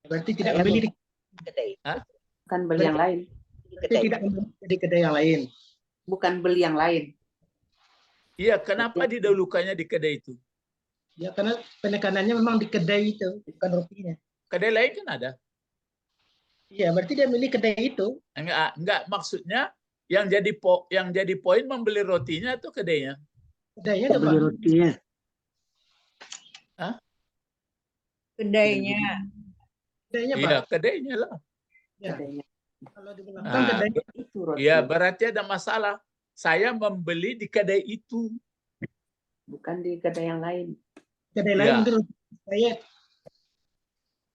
Berarti tidak Saya membeli di, Kedai. Bukan beli yang lain. berarti Kedai. tidak membeli di kedai yang lain. Bukan beli yang lain. Iya, kenapa didahulukannya di kedai itu? Ya karena penekanannya memang di kedai itu, bukan rotinya. Kedai lain kan ada. Iya, berarti dia milih kedai itu. Enggak, maksudnya yang jadi poin membeli rotinya atau kedainya? Kedainya coba. Beli rotinya. Kedainya. Kedainya Pak. Iya, kedainya lah. Ya. Kedainya. Kalau di belakang kedai Itu roti. Iya, berarti ada masalah. Saya membeli di kedai itu. Bukan di kedai yang lain. kedai Ya. lain itu saya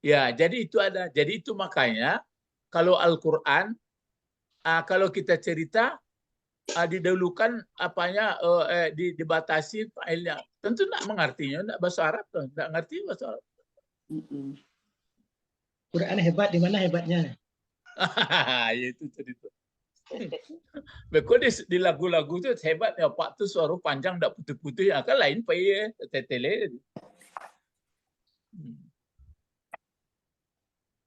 Ya, jadi itu ada. Jadi itu makanya kalau Al-Qur'an kalau kita cerita didahulukan apanya dibatasi failnya. Tentu enggak mengertinya, enggak bahasa Arab tuh, enggak ngerti bahasa Arab. Quran hebat, di mana hebatnya? Ya itu cerita. Betul di lagu-lagu itu hebat ya Pak tuh suara panjang enggak putus-putus ya kan lain pak ya tetele.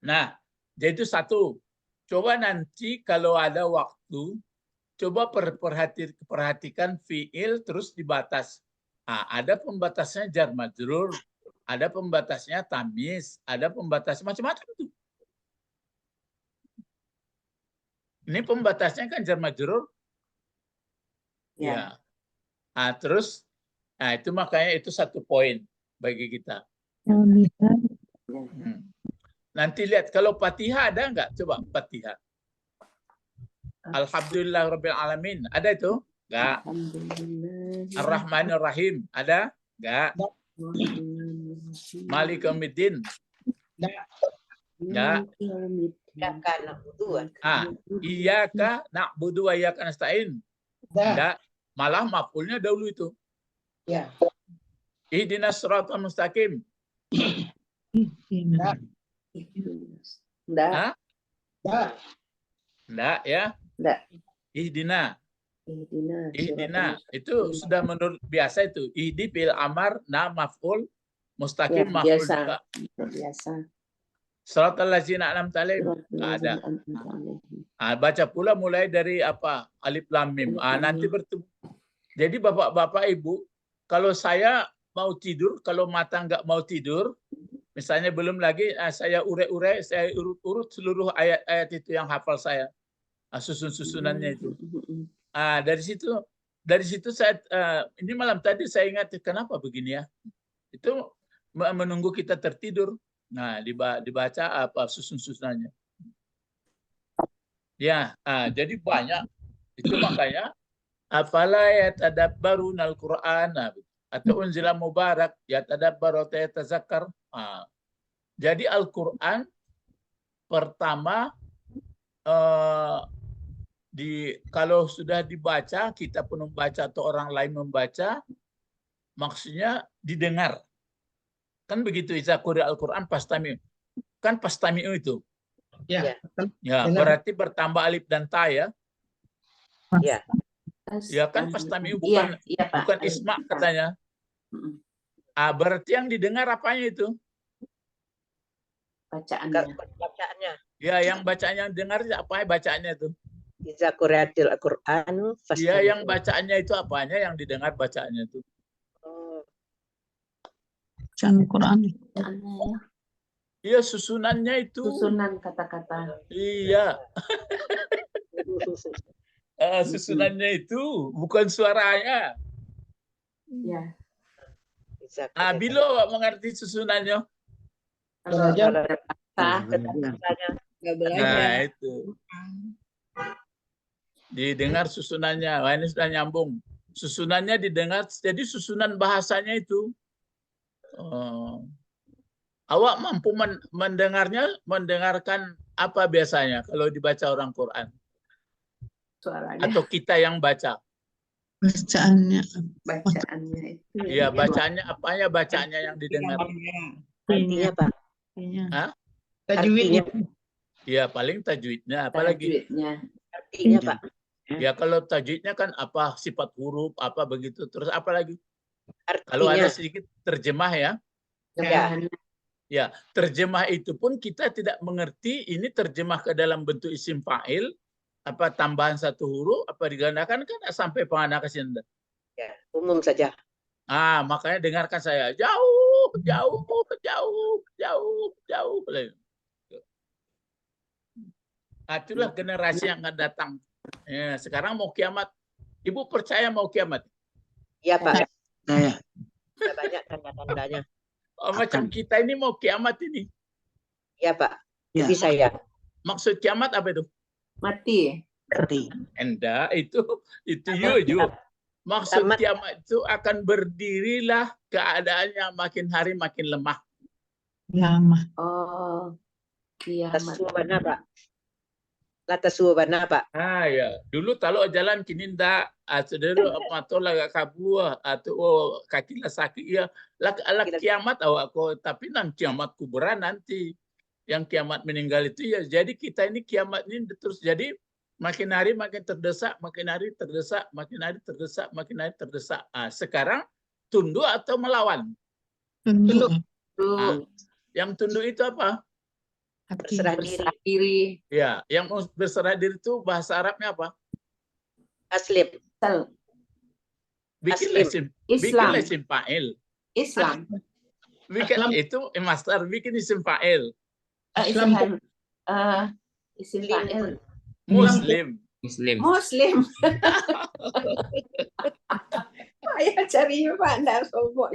Nah, jadi itu satu. Coba nanti kalau ada waktu, coba perhatikan fiil terus dibatas. Ada pembatasnya jar majrur, ada pembatasnya tamyiz, ada pembatas macam-macam itu. Ini pembatasnya kan jar majrur. Ya. Terus itu makanya itu satu poin bagi kita. Nanti lihat kalau Fatihah ada enggak? Coba Fatihah. Alhamdulillahirabbil alamin. Ada itu? Enggak. Ar-Rahmanir Rahim. Ada? Enggak. Maliki Yaumiddin. Enggak. Iyyaka na'budu wa Iyyaka na'budu wa iyyaka nasta'in. Enggak. Malah maf'ulnya dahulu itu. Ya. Ihdinas siratal mustaqim. Enggak. Enggak. Enggak ya. Enggak. Ihdina. Ihdina. Itu sudah menurut biasa itu. Ihdi fil amar na maf'ul mustaqim Ya, maf'ul biasa. juga. Biasa. Shiratal ladzina an'amta alaihim. Ada. Baca pula mulai dari apa? Alif lam mim. Nanti bertemu. Jadi Bapak-bapak Ibu, kalau saya mau tidur, kalau mata nggak mau tidur, misalnya belum lagi saya ure-ure, saya urut-urut seluruh ayat-ayat itu yang hafal saya. Susun-susunannya itu. Dari situ saya ini malam tadi saya ingat kenapa begini ya. Itu menunggu kita tertidur. Nah, dibaca apa susun-susunannya. Ya, jadi banyak. Itu makanya afala yatadabbarunal Qur'ana atau unzila mubarak yatadabbaru wa yatazakkar. Jadi Al-Qur'an pertama kalau sudah dibaca, kita pun membaca atau orang lain membaca, maksudnya didengar. Kan begitu, iza quri'a Al-Qur'an fastami'u. Kan fastami'u itu. Ya. Ya, Dengar. berarti bertambah alif dan ta ya. Ya. Ya kan fastami'u Iya, bukan iya, Pak. bukan isma katanya. Mm-mm. Berarti yang didengar apanya itu? Bacaannya. Bacaannya. Ya, yang bacaan yang dengar apa bacaannya itu? Iza quri'atil Al-Qur'an Ya, yang fastami'u. bacaannya itu apanya, yang didengar bacaannya itu? Oh, Bacaan Quran. Bacaannya ya. Iya, susunannya itu. Susunan kata-kata. Iya, susunannya itu bukan suaranya. Ya. Iza Bilo mengerti susunannya. Kalau Belajar. ada kata, quri'atil Nah, itu. Didengar susunannya. Wah, ini sudah nyambung. Susunannya didengar, jadi susunan bahasanya itu. Awak mampu mendengarkan apa biasanya kalau dibaca orang Quran? suaranya, Atau kita yang baca? Bacaannya. bacaannya itu. Iya, bacaannya apanya bacaannya yang didengar? Artinya, Pak. Artinya. Tajwidnya. Iya, paling tajwidnya. Apalagi? Tajwidnya. Artinya, Pak. Ya kalau tajwidnya kan apa sifat huruf apa begitu. Terus apa lagi? Kalau Artinya. ada sedikit terjemah ya. Jemaahnya. Ya, terjemah itu pun kita tidak mengerti ini terjemah ke dalam bentuk isim fa'il, apa tambahan satu huruf, apa digandakan kan sampai penganak kesini. Ya, umum saja. Makanya dengarkan saya. Jauh, jauh, jauh, jauh, jauh. Itulah generasi yang akan datang. Ya, sekarang mau kiamat. Ibu percaya mau kiamat? Iya, Pak. Saya. Ada banyak tanda-tandanya. Macam kita ini mau kiamat ini. Iya, Pak. Ya. Jadi saya. Maksud kiamat apa itu? Mati. Berarti. Enggak, itu yo. Maksud kiamat itu akan berdirilah keadaannya makin hari makin lemah. Lama. Oh, kiamat. Tasubana, Pak. Latasubana, Pak. Ya. Dulu kalau jalan kini ndak, saudara matola gak kabur atau kaki lah sakit ya. Lah kiamat awak ko, tapi nang kiamat kubra nanti. Yang kiamat meninggal itu ya. Jadi kita ini kiamat ini terus jadi makin hari makin terdesak, makin hari terdesak, makin hari terdesak, makin hari terdesak. Sekarang tunduk atau melawan? Tunduk. Yang tunduk itu apa? Berserah diri. Berserah diri. Ya, yang berserah diri itu bahasa Arabnya apa? Aslim. Bikinlah Islam. isim fa'il. Islam. Bikin Islam. itu master bikin isim fa'il. Islam. Isim fa'il. Muslim. Muslim. Saya cari Pak, enggak sombong.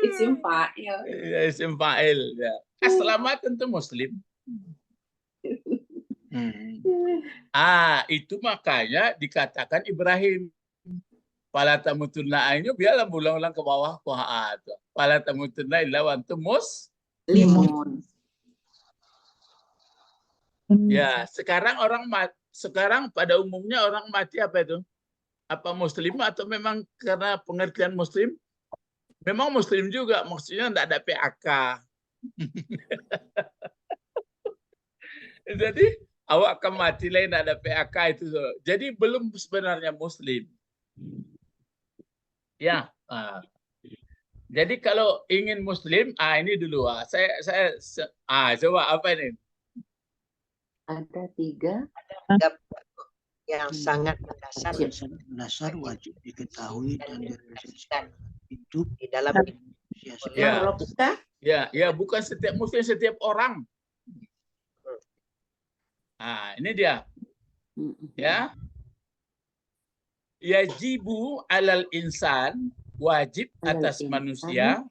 Isim fa'il. Ya, isim fa'il. Ya. Selamat tentu Muslim. Itu makanya dikatakan Ibrahim. Fala tamutunna ini biarlah ulang-ulang ke bawah. Fala tamutunna illa wa antum Limun. Ya, sekarang sekarang pada umumnya orang mati apa itu? Apa Muslim atau memang karena pengertian Muslim? Memang Muslim juga, maksudnya tidak ada PAK. Jadi awak akan mati lain ada PAK itu. Jadi belum sebenarnya Muslim. Ya. Jadi kalau ingin Muslim, ini dulu. Saya coba apa ini? Ada 3. Yang sangat mendasar Dasar wajib diketahui dan direalisasikan hidup di dalam Ya. Robsta. Ya, bukan setiap Muslim, setiap orang. Ini dia. Ya. Yajibu alal insan, wajib atas manusia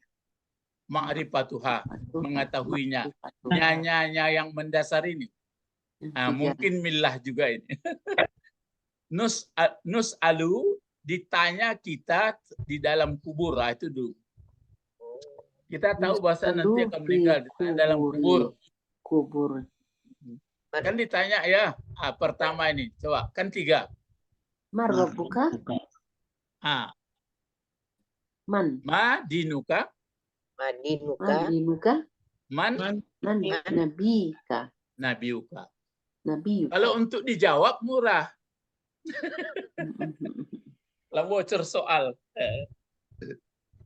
ma'rifatuha, mengetahuinya. Nyanya yang mendasar ini. Mungkin millah juga ini. Nus'alu, ditanya kita di dalam kubur. Itu dulu. Kita tahu bahasa nanti akan meninggal ditanya dalam kubur. Kubur. Kan ditanya ya, pertama ini. Coba, kan 3. Marrobuka, man, Ma dinuka, Madinuka, man nabika, nabiuka. nabi. Kalau untuk dijawab murah. Lah bocor soal.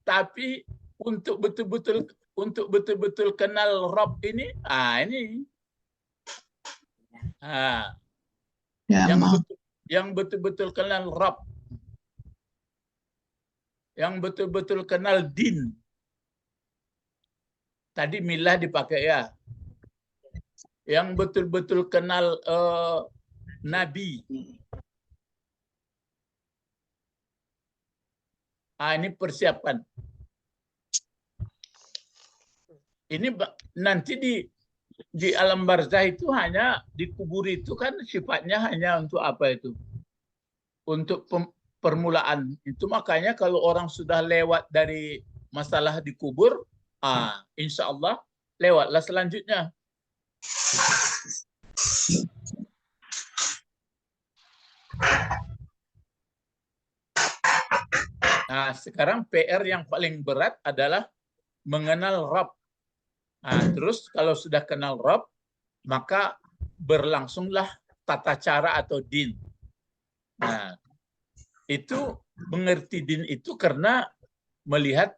Tapi untuk betul-betul kenal Rob ini, ini. Ya, Yang betul-betul kenal Rob. Yang betul-betul kenal din. Tadi milah dipakai ya. Yang betul-betul kenal Nabi. Ini persiapan. Ini nanti di alam barzah itu hanya dikubur itu kan sifatnya hanya untuk apa itu? Untuk permulaan. Itu makanya kalau orang sudah lewat dari masalah dikubur, insya Allah lewatlah selanjutnya. Nah, sekarang PR yang paling berat adalah mengenal Rabb. Terus kalau sudah kenal Rabb, maka berlangsunglah tata cara atau din. Nah, itu mengerti din itu karena melihat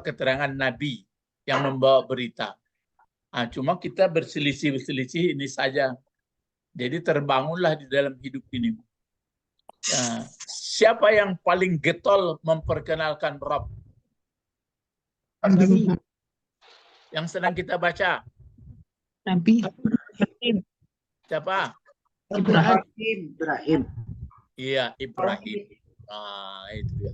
keterangan Nabi yang membawa berita. Cuma kita berselisih ini saja. Jadi terbangunlah di dalam hidup ini. Siapa yang paling getol memperkenalkan Rabb? Nabi. Yang sedang kita baca. Nabi. Siapa? Ibrahim. Iya, Ibrahim. Itu dia.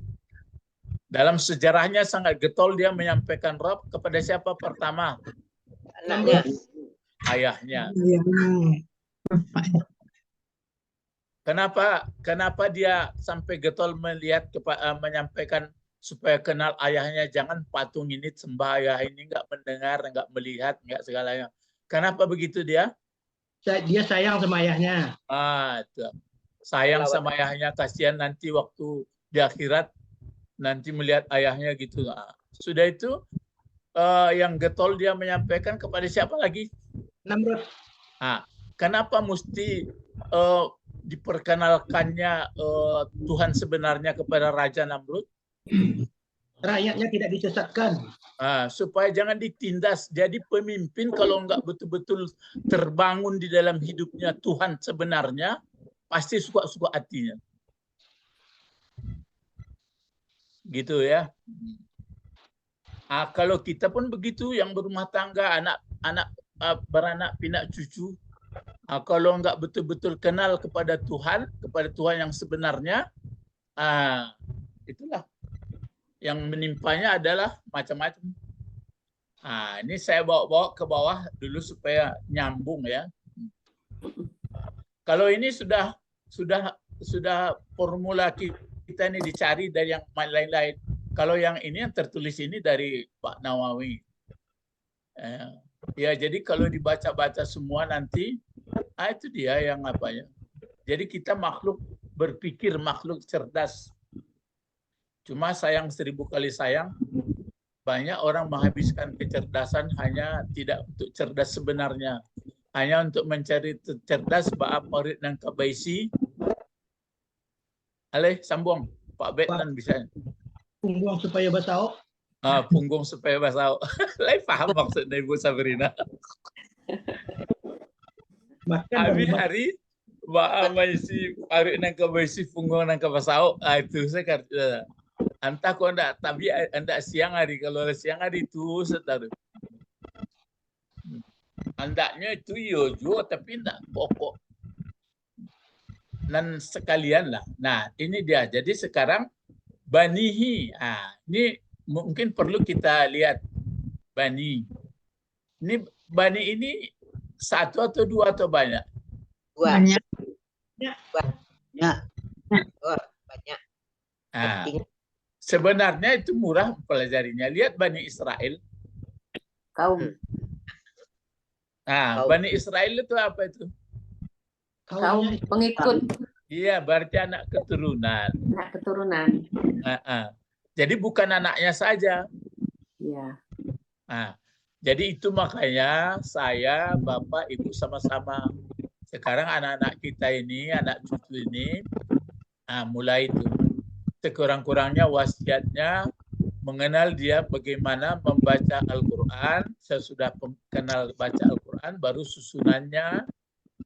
Dalam sejarahnya sangat getol dia menyampaikan Rabb kepada siapa pertama? anaknya. Ayahnya. Kenapa dia sampai getol menyampaikan supaya kenal ayahnya, jangan patung ini sembah ayah ini, nggak mendengar, nggak melihat, nggak segalanya. Kenapa begitu dia? Dia sayang sama ayahnya. Itu. Sayang sama ayahnya, kasihan nanti waktu di akhirat nanti melihat ayahnya gitu. Sudah itu yang getol dia menyampaikan kepada siapa lagi? Namrud. Kenapa mesti diperkenalkannya Tuhan sebenarnya kepada Raja Namrud? Rakyatnya tidak disesatkan. Supaya jangan ditindas. Jadi pemimpin kalau nggak betul-betul terbangun di dalam hidupnya Tuhan sebenarnya, pasti suka-suka hatinya. Gitu ya. Kalau kita pun begitu, yang berumah tangga, anak beranak pinak cucu, kalau nggak betul-betul kenal kepada Tuhan yang sebenarnya, itulah yang menimpanya adalah macam-macam. Ini saya bawa ke bawah dulu supaya nyambung ya. Kalau ini sudah formula kita ini dicari dari yang lain-lain. Kalau yang ini yang tertulis ini dari Pak Nawawi. Ya, jadi kalau dibaca-baca semua nanti, itu dia yang apanya. Jadi kita makhluk berpikir, makhluk cerdas. Cuma sayang 1000 kali sayang, banyak orang menghabiskan kecerdasan hanya tidak untuk cerdas sebenarnya. Hanya untuk mencari cerdas bab Farid dan Kabaisi. Sambung. Pak Betnan bisa. Punggung supaya basau. Punggung supaya basau. Lai paham maksudnya Ibu Sabrina. Hari Maisi Farid dan Kabaisi punggung dan kabasau. Itu saya kata. Entah kau enggak, tapi enggak siang hari. Kalau siang hari itu setaruh. Andaknya itu yojo, tapi enggak pokok. Dan sekalian lah. Nah, ini dia. Jadi sekarang banihi. Ini mungkin perlu kita lihat bani. Ini bani ini satu atau dua atau banyak? Dua. Banyak. Ya, Oh, banyak. Nah, Penting. sebenarnya itu murah pelajarinya. Lihat Bani Israel. Kaum. Nah, Kaum. Bani Israel itu apa itu? Kaum Kaumnya pengikut. Iya, berarti anak keturunan. Anak keturunan. Jadi bukan anaknya saja. Ya. Nah, jadi itu makanya saya, Bapak, Ibu sama-sama. Sekarang anak-anak kita ini, anak cucu ini, mulai itu. Sekurang-kurangnya wasiatnya mengenal dia bagaimana membaca Al-Quran. Sesudah kenal baca Al-Quran, baru susunannya,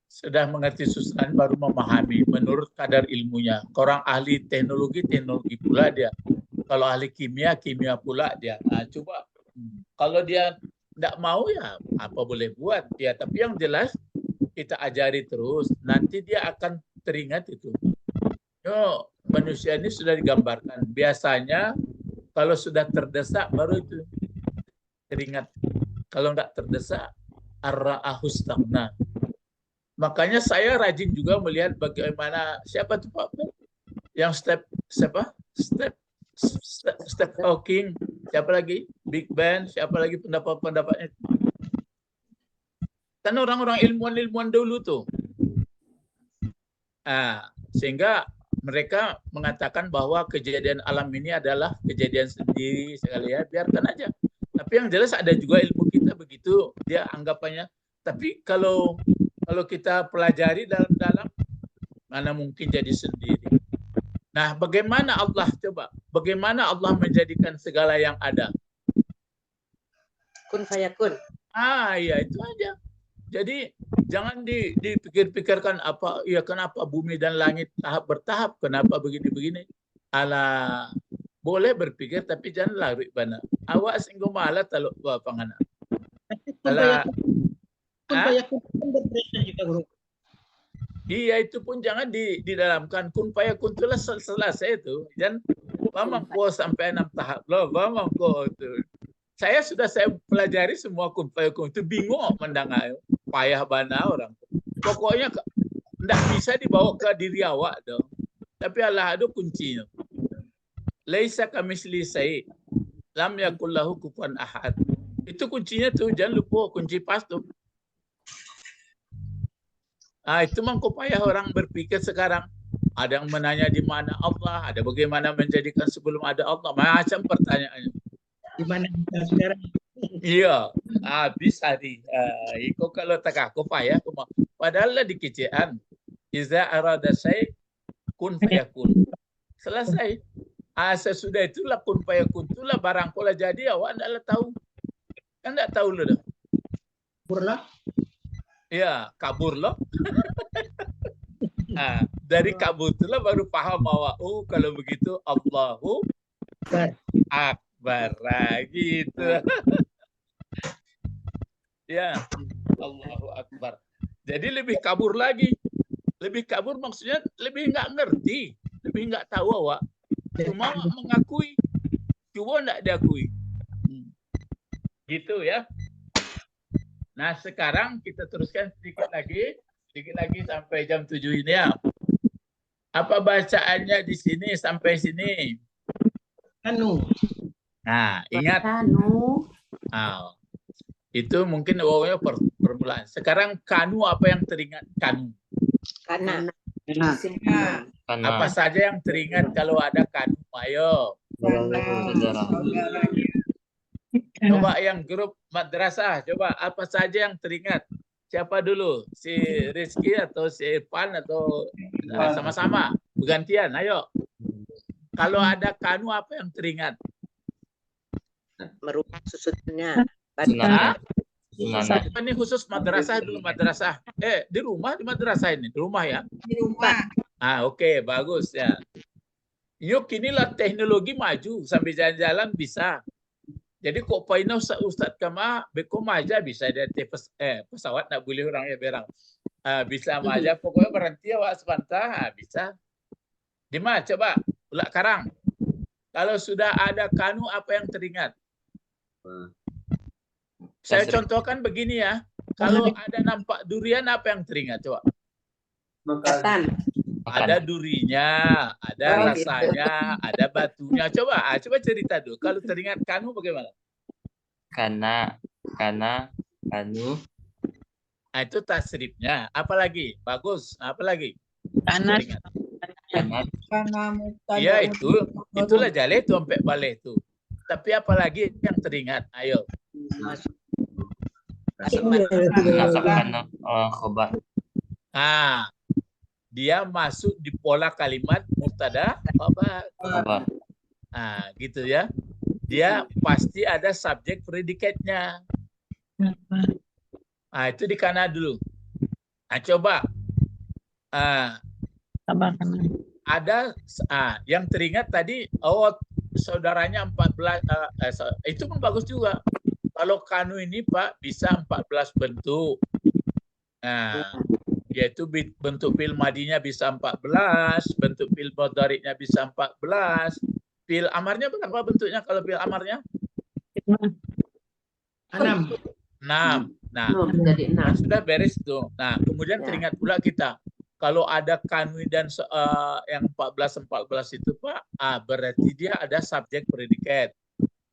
sudah mengerti susunan, baru memahami menurut kadar ilmunya. Orang ahli teknologi pula dia. Kalau ahli kimia pula dia. Nah, coba kalau dia tidak mau ya apa boleh buat dia. Tapi yang jelas kita ajari terus. Nanti dia akan teringat itu. Yo, manusia ini sudah digambarkan. Biasanya kalau sudah terdesak baru itu teringat. Kalau tidak terdesak, ar-ra'ahus taghna. Makanya saya rajin juga melihat bagaimana siapa tuh Pak? Yang Step Hawking, siapa lagi? Big Bang, siapa lagi pendapat-pendapatnya? Kan orang-orang ilmuwan dulu tuh. Sehingga mereka mengatakan bahwa kejadian alam ini adalah kejadian sendiri sekali ya, biarkan aja. Tapi yang jelas ada juga ilmu kita begitu, dia anggapannya. Tapi kalau kita pelajari dalam-dalam, mana mungkin jadi sendiri. Nah, bagaimana Allah menjadikan segala yang ada? Kun fayakun. Ya itu aja. Jadi jangan dipikir-pikirkan apa, ya kenapa bumi dan langit bertahap, kenapa begini-begini. Ala boleh berpikir tapi jangan lari bana. Awak singgung malah taluk pangana. Ala Kun fayakun berproses juga guru. Iya, itu pun jangan didalamkan. Kun fayakun itulah selesai itu. Dan memang kok sampai 6 tahap loh, memang kok itu. Saya pelajari semua kun fayakun itu, bingung mendengar payah bana orang. Pokoknya tidak bisa dibawa ke diri awak dong. Tapi Allah ada kuncinya. Laisa kamitsli syai', lam yakul lahu kufuwan ahad. Itu kuncinya tuh, jangan lupa kunci pas tuh. Itu mangko payah orang berpikir sekarang. Ada yang menanya di mana Allah, ada bagaimana menjadikan sebelum ada Allah, macam pertanyaannya. Di mana kita sekarang? Iya, habis hari. Iko kalau tak aku payah, padahal lah dikecian. Iza arada syai' kun fayakun. Selesai. Sesudah itulah kun fayakun, itulah barang pola jadi awak tidaklah tahu. Kan tidak tahu loh dah. Burlah. Ya, kabur loh. Dari kabur itulah baru paham awak. Oh, kalau begitu Allahu Akbar. Gitu. Ya, Allahu Akbar. Jadi lebih kabur lagi. Lebih kabur maksudnya lebih nggak ngerti. Lebih nggak tahu awak. Cuma mengakui. Cuma nggak diakui. Gitu ya. Nah, sekarang kita teruskan sedikit lagi sampai jam 7 ini ya. Apa bacaannya di sini sampai sini? Kanu. Nah, ingat. Kanu. Itu mungkin wawanya permulaan. Sekarang kanu apa yang teringat? Kanu. Kana. Apa saja yang teringat kalau ada kanu? Ayo. Coba yang grup madrasah, coba apa saja yang teringat? Siapa dulu? Si Rizky atau si Irfan atau sama-sama? Bergantian, ayo. Kalau ada kanu apa yang teringat? Merubah susunannya. Ini khusus madrasah dulu, madrasah. Di rumah, di madrasah ini, di rumah ya? Di rumah. Oke, bagus ya. Yuk, inilah teknologi maju, sambil jalan-jalan bisa. Jadi kok paina Ustaz Kama beko maja bisa dia pesawat nak boleh orang ya berang. Bisa maja pokoknya berhenti awak sebentar bisa. Dima coba ulak karang. Kalau sudah ada kanu apa yang teringat? Saya contohkan begini ya. Kalau ada nampak durian, apa yang teringat? Coba. Ketan. Ada durinya, ada Oh, rasanya, ada batunya. Coba cerita dulu. Kalau teringat kanu bagaimana? Kana, kanu, Nah, itu tasrifnya. Apalagi? Bagus. Apalagi? Panas. Teringat. kana, Iya, itulah jale itu sampai balik itu. Tapi apalagi yang teringat? Ayo. masukkan khobar. Ah, dia masuk di pola kalimat mubtada khabar. Khobar. Ah, gitu ya. Dia pasti ada subjek predikatnya. Ah, itu di kana dulu. Nah, coba. Sabar karena Ada yang teringat tadi, saudaranya 14, itu pun bagus juga. Kalau kanu ini Pak bisa 14 bentuk. Nah, yaitu bentuk fi'il madinya bisa 14, bentuk fi'il mudhari'nya bisa 14. Fi'il amarnya berapa bentuknya kalau fi'il amarnya? 6. 6. Nah, Jadi 6. sudah beres tuh. Nah, kemudian teringat pula kita kalau ada kanu dan yang 14 itu Pak, berarti dia ada subjek predikat.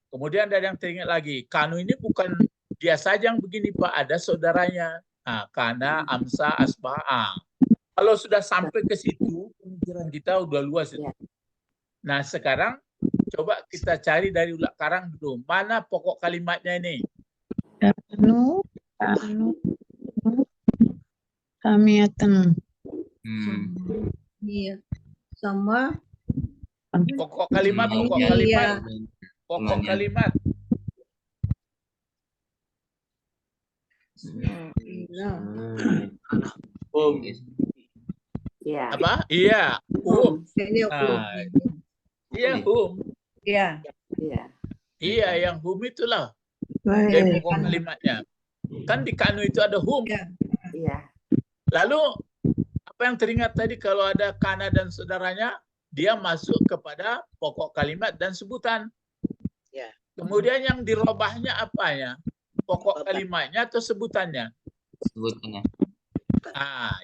Kemudian ada yang teringat lagi, kanu ini bukan dia saja yang begini Pak, ada saudaranya. Nah, kana, amsa, asba'a. Kalau sudah sampai ke situ, pemikiran kita udah luas itu. Nah, sekarang coba kita cari dari ulak karang dulu. Mana pokok kalimatnya ini? kanu samiatan. Iya. Sama Pokok kalimat, pokok Iya. kalimat, pokok Semuanya. kalimat. iya. Iya. Apa? Iya, Ini Nah, iya, Iya. Iya. Iya, yang itulah. Baik. Dari pokok kalimatnya. Kan di kanu itu ada Iya. Lalu apa yang teringat tadi kalau ada kana dan saudaranya, dia masuk kepada pokok kalimat dan sebutan. Ya. Kemudian yang dirobahnya apanya? Pokok kalimatnya atau sebutannya? Sebutannya.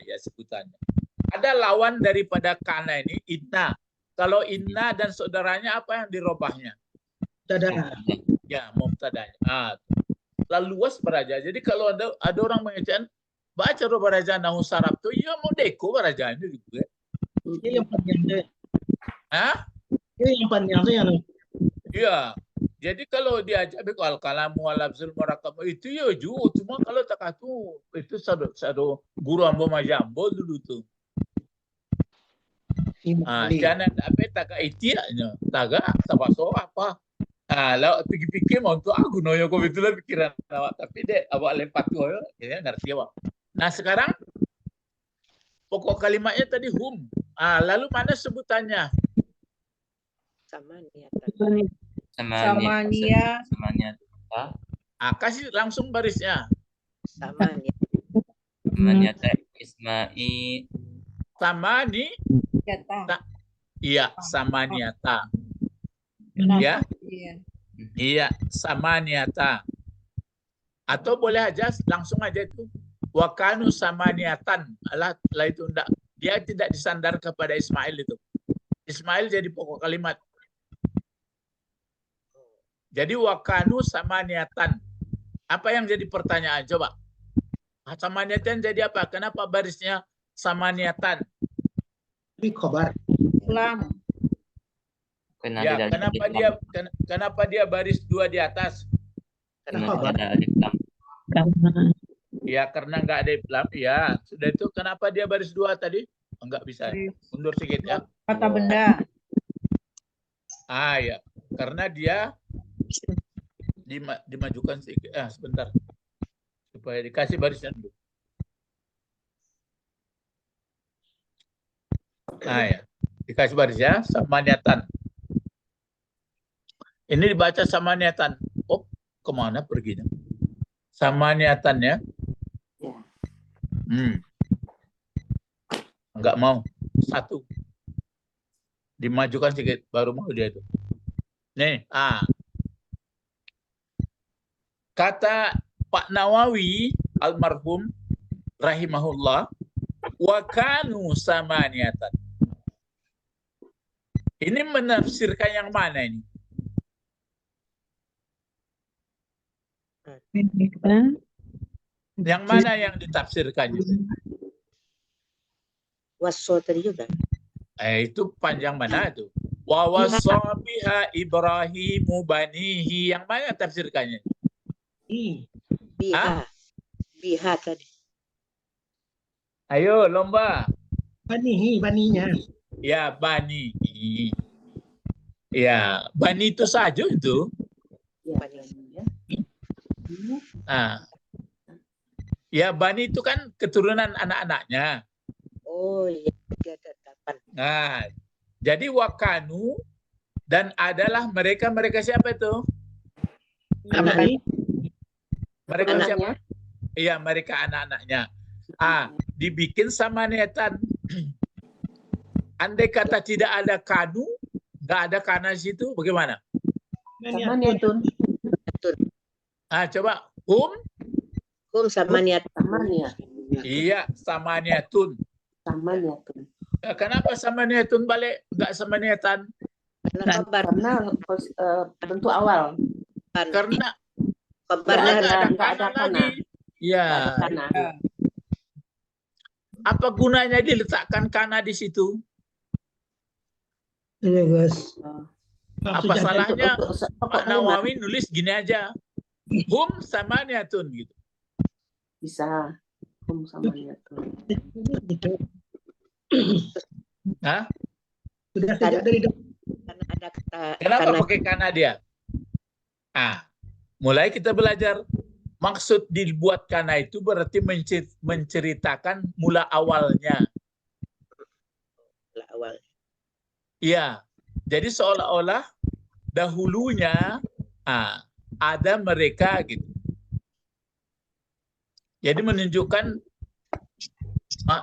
Ya sebutannya. Ada lawan daripada kana ini, inna. Kalau inna dan saudaranya apa yang dirobahnya? Tada. Ya, mubtadanya. Lalu luas beraja. Jadi kalau ada orang mengajarkan baca roh baraja nahu sarap tuh, ya mau deko baraja ini juga. Ini yang panjang tuh. Hah? Ini yang panjang tuh yang Iya. Jadi kalau diajak al kalamu wal lafzul murakkab itu ya juga. Cuma kalau tak itu satu guru ambo majambo dulu tuh. Jangan apa tak itiaknya. Taga sabaso apa. Lalu pikir-pikir mau untuk aku noyo kok itulah pikiran awak. Tapi dek awak lempar tuh ya ngerti awak. Nah sekarang pokok kalimatnya tadi lalu mana sebutannya? Sama niatan. Samania. Samania. Kasih langsung barisnya. Sama niatan. Samania isma'i. Sama nih. Kata. Iya, sama niata. Ya. Iya, sama niata. Atau boleh aja langsung aja itu wakanu sama niatan. Lah itu enggak. Dia tidak disandar kepada Ismail itu. Ismail jadi pokok kalimat. Jadi wakanu sama niatan. Apa yang jadi pertanyaan? Coba. Sama niatan jadi apa? Kenapa barisnya sama niatan? Ini khobar. Islam. Ya, kenapa dia baris 2 di atas? Karena ada alif lam. Ya, karena nggak ada lam. Ya, sudah itu kenapa dia baris 2 tadi? Enggak bisa. Mundur sedikit ya. Kata benda. Ya. Karena dia dimajukan sedikit. Sebentar. Supaya dikasih barisnya dulu. Ya. Dikasih baris ya, sama niatan. Ini dibaca sama niatan. Kemana perginya? Sama niatannya. Ya. Enggak mau. 1. Dimajukan sedikit, baru mau dia itu. Nih, kata Pak Nawawi almarhum rahimahullah, wa kanu samaniyatan. Ini menafsirkan yang mana ini? Mereka Yang mana yang ditafsirkannya? Waso tadi juga. Itu panjang mana itu? Wa wassa biha Ibrahimu banihi. Yang mana tafsirkannya? Biha. Biha tadi. Ayo lomba. Baninya. Ya, bani. Ya, bani itu saja itu. Ya, Bani. ya. Ah. Ya, bani itu kan keturunan anak-anaknya. Oh iya, dia ada 8. Nah, jadi wakanu dan adalah mereka siapa itu? Anak-anak. Mereka Anaknya. siapa? Iya, mereka anak-anaknya. Dibikin samaniyatan. Andai kata tidak ada kanu, nggak ada kana di situ, bagaimana? Samaniyatun. Coba hum, Samaniyat. Samaniyat. iya samaniyatun. Samaniyatun. Kenapa samaniyatun balik nggak samaniyatan? Karena kabar. Karena bentuk awal. Karena Kabarnya nggak ada kana. lagi. Ya. Nggak ada kana. Apa gunanya diletakkan kana di situ? Iya guys. Apa salahnya Untuk Pak Nawawi nulis gini aja. Hum samaniyatun gitu. bisa. Samaniyatun. Hah? Sudah sejak dari karena ada kata. Kenapa karena pakai kana dia? Mulai kita belajar. Maksud dibuat kana itu berarti menceritakan mula awalnya. awal. Iya. Jadi seolah-olah dahulunya ada mereka gitu. Jadi menunjukkan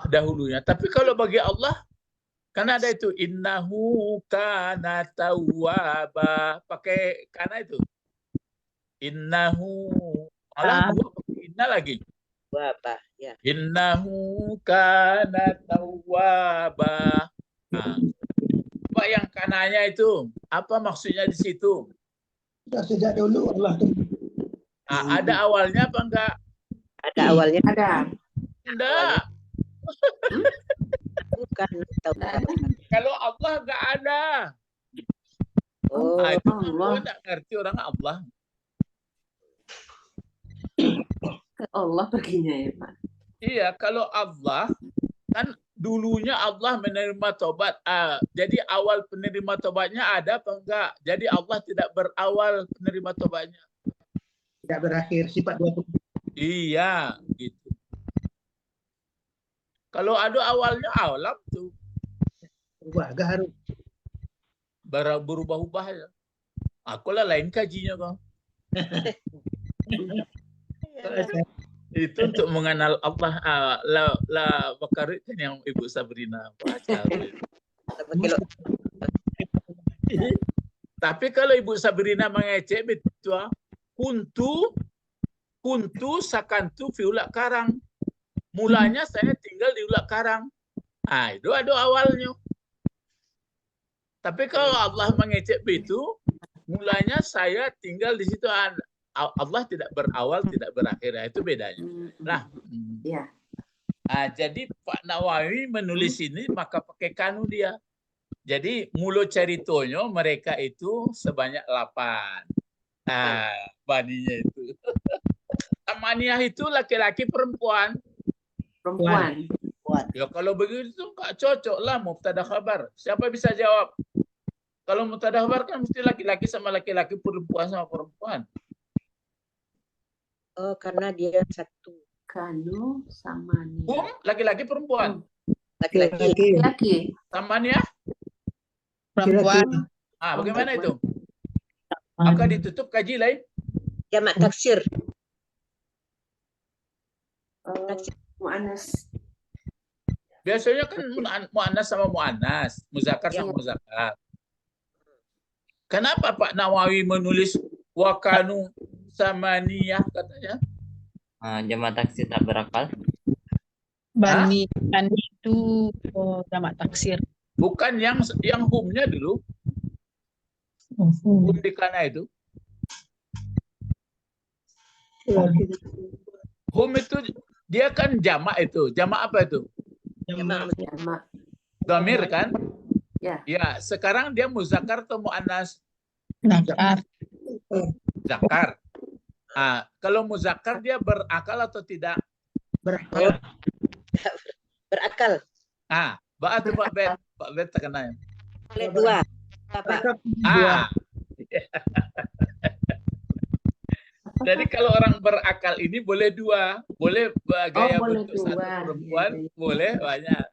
dahulunya. Tapi kalau bagi Allah kan ada itu innahu kana tawwaba, pakai kana itu. Innahu malah dua pakai inna lagi. Apa? Ya. Innahu kana tawwaba. Apa yang kananya itu? Apa maksudnya di situ? sudah sejak dulu Allah tuh. Ada awalnya apa enggak? Ada awalnya. Ada. Enggak. Bukan. Tahu. Kalau Allah enggak ada. Oh, Itu Allah. enggak ngerti orang Allah. Ke Allah perginya ya Pak. Iya, kalau Allah kan dulunya Allah menerima tobat. Jadi awal penerima tobatnya ada apa enggak? Jadi Allah tidak berawal penerima tobatnya. Tidak berakhir sifat 20. Iya, gitu. Kalau ada awalnya alam tuh Wah, harus. berubah-ubah ya. Aku lah lain kajinya kok. Itu untuk mengenal Allah. La Bakarit kan yang Ibu Sabrina baca. Tapi kalau Ibu Sabrina mengecek betul, kuntu sakantu fi Ulak Karang. Mulanya saya tinggal di Ulak Karang. Itu ada awalnya. Tapi kalau Allah mengecek itu, mulanya saya tinggal di situ. Allah tidak berawal, tidak berakhir. Itu bedanya. Nah, Iya. jadi Pak Nawawi menulis ini maka pakai kanu dia. Jadi mulut ceritonya mereka itu sebanyak 8. Baninya itu. Samaniyah itu laki-laki perempuan. Perempuan. Ya kalau begitu nggak cocok lah mubtada khabar. Siapa bisa jawab? Kalau mubtada khabar kan mesti laki-laki sama laki-laki, perempuan sama perempuan. Oh, karena dia satu. Kanu samaniyah. Laki-laki perempuan. Laki-laki. Laki. Samaniyah. Perempuan. Bagaimana itu? Maka ditutup kaji lain. Jamak taksir. Mu'annas. Biasanya kan mu'annas sama mu'annas, muzakkar sama muzakkar. Kenapa Pak Nawawi menulis wakanu samaniyah katanya? Jamak taksir tak berakal. Bani itu jamak taksir. Bukan yang humnya dulu. Hum di kana itu. Hum itu dia kan jamak itu. Jamak apa itu? Jamak. Jamak. Dhamir kan? Ya. Ya, sekarang dia muzakkar atau muannas? Zakar. Zakar. Kalau muzakkar dia berakal atau tidak? Berakal. Berakal. Ba atau Pak Bet? Pak Bet terkena. Boleh dua. Apa? Jadi kalau orang berakal ini boleh dua, boleh gaya boleh bentuk satu dua. perempuan, Ya, ya. boleh banyak.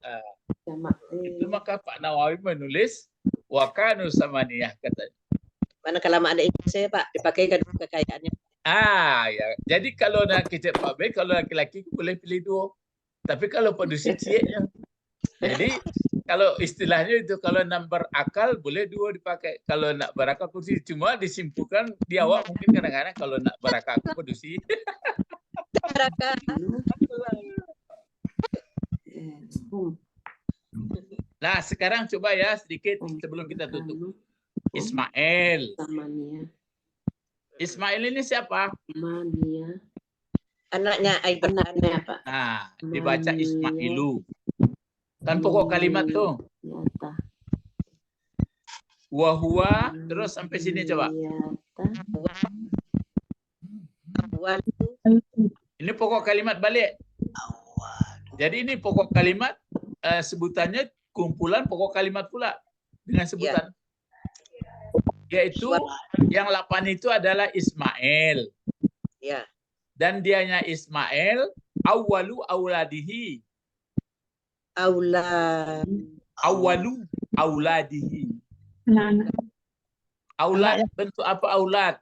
Jamak. Itu maka Pak Nawawi menulis wakanu samaniyah katanya. Mana kelamaan ada saya Pak dipakai kekayaannya. Ya. Jadi kalau nak kecil Pak B, kalau laki-laki boleh pilih dua. Tapi kalau pedusi cieknya. Jadi kalau istilahnya itu kalau nak berakal boleh dua dipakai. Kalau nak berakal pedusi. Cuma disimpulkan di awal mungkin kadang-kadang kalau nak berakal pedusi. Berakal. Nah sekarang coba ya sedikit sebelum kita tutup. Ismail. Samania. Ismail ini siapa? Mania. Anaknya Aidan. Anaknya Pak. Dibaca Ismailu. Kan pokok kalimat tuh. Yata. Wahua, terus sampai sini coba. Ini pokok kalimat balik. Jadi ini pokok kalimat sebutannya kumpulan pokok kalimat pula dengan sebutan. Yaitu yang 8 itu adalah Ismail. Ya. Dan dianya Ismail awwalu auladihi. Awwalu auladihi. Aulad bentuk apa aulad?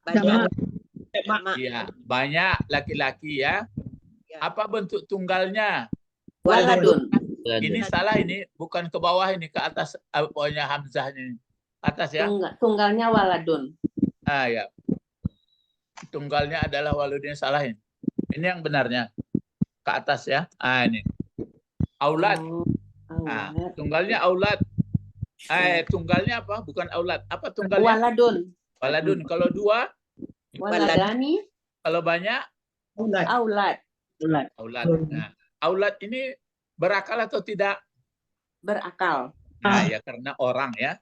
Banyak. Ya, banyak laki-laki ya. Apa bentuk tunggalnya? Waladun. Ini salah ini, bukan ke bawah ini, ke atas pokoknya hamzahnya ini. Atas ya. Tunggalnya waladun. Ya. Tunggalnya adalah waladun, salah ini. Ini yang benarnya. Ke atas ya. Ini. Aulad. Tunggalnya aulad. Tunggalnya apa? Bukan aulad. Apa tunggalnya? Waladun. Waladun. Kalau dua? Waladani. Kalau banyak? Aulad. Aulad. Nah, aulad ini berakal atau tidak? Berakal. Nah, ya karena orang ya.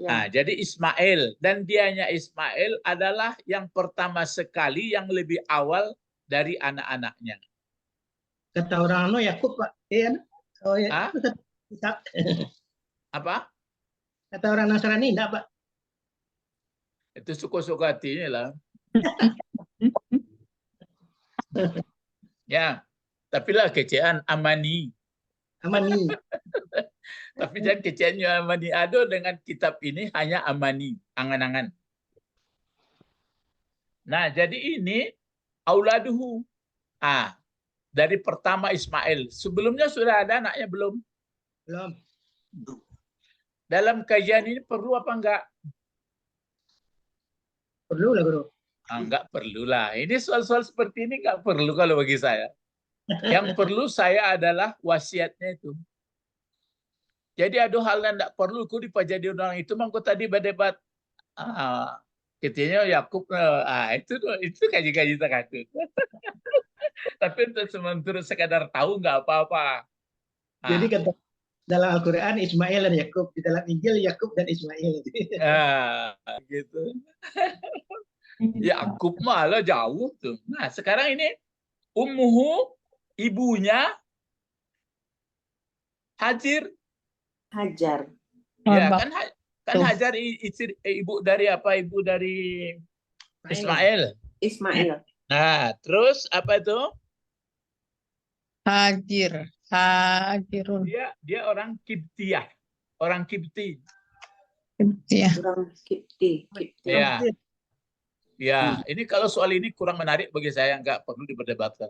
Nah, jadi Ismail dan dianya Ismail adalah yang pertama sekali yang lebih awal dari anak-anaknya. Kata orang Yakub Pak. Oh ya. Apa? Kata orang Nasrani enggak Pak? Itu suka-suka hatinya lah. Ya, tapi lah kecewaan Amani. Amani. Tapi jangan kecewaannya Amani Ado dengan kitab ini hanya Amani, angan-angan. Nah, jadi ini auladuhu. Dari pertama Ismail. Sebelumnya sudah ada anaknya belum? Belum. Dalam kajian ini perlu apa enggak? Perlu lah Bro. Enggak perlu lah. Ini soal-soal seperti ini enggak perlu kalau bagi saya. Yang perlu saya adalah wasiatnya itu. Jadi ada hal yang tidak perlu ku dipajadi orang itu. Mangko tadi berdebat. Katanya Yakub. Itu kaji-kaji takut. Tapi untuk sementara sekadar tahu nggak apa-apa. Jadi kata dalam Al-Quran Ismail dan Yakub, di dalam Injil Yakub dan Ismail. Gitu. Yakub malah jauh tuh. Nah sekarang ini ummuhu, ibunya Hajar. Ya kan Hajar ibu dari apa? Ibu dari Ismail. Nah, terus apa itu? Hajirun. Dia orang Kiptiyah, orang Kipti. Orang Kipti. Ya. Ya, ini kalau soal ini kurang menarik bagi saya, nggak perlu diperdebatkan.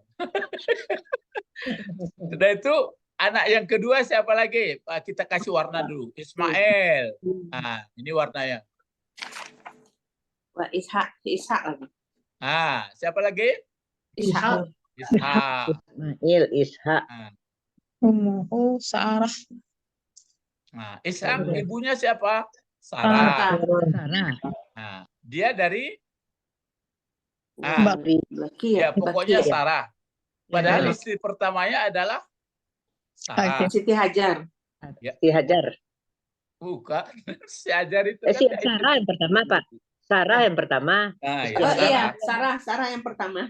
Sudah itu anak yang kedua siapa lagi? Kita kasih warna dulu. Ismail. Nah, ini warnanya. Ishak lagi. Siapa lagi? Ishak. Ishak. Ismail, Ishak. Ummuhu Sarah. Nah, Ishak ibunya siapa? Sarah. Sarah. Nah, dia dari Laki ya ya. pokoknya Baki ya? Sarah. Padahal Ya. istri pertamanya adalah Sarah. Siti Hajar. Si Hajar. Bukan. Si Hajar itu Si kan Sarah yang pertama, Pak. Sarah yang pertama. Nah, ya, Oh iya, Sarah. Sarah yang pertama.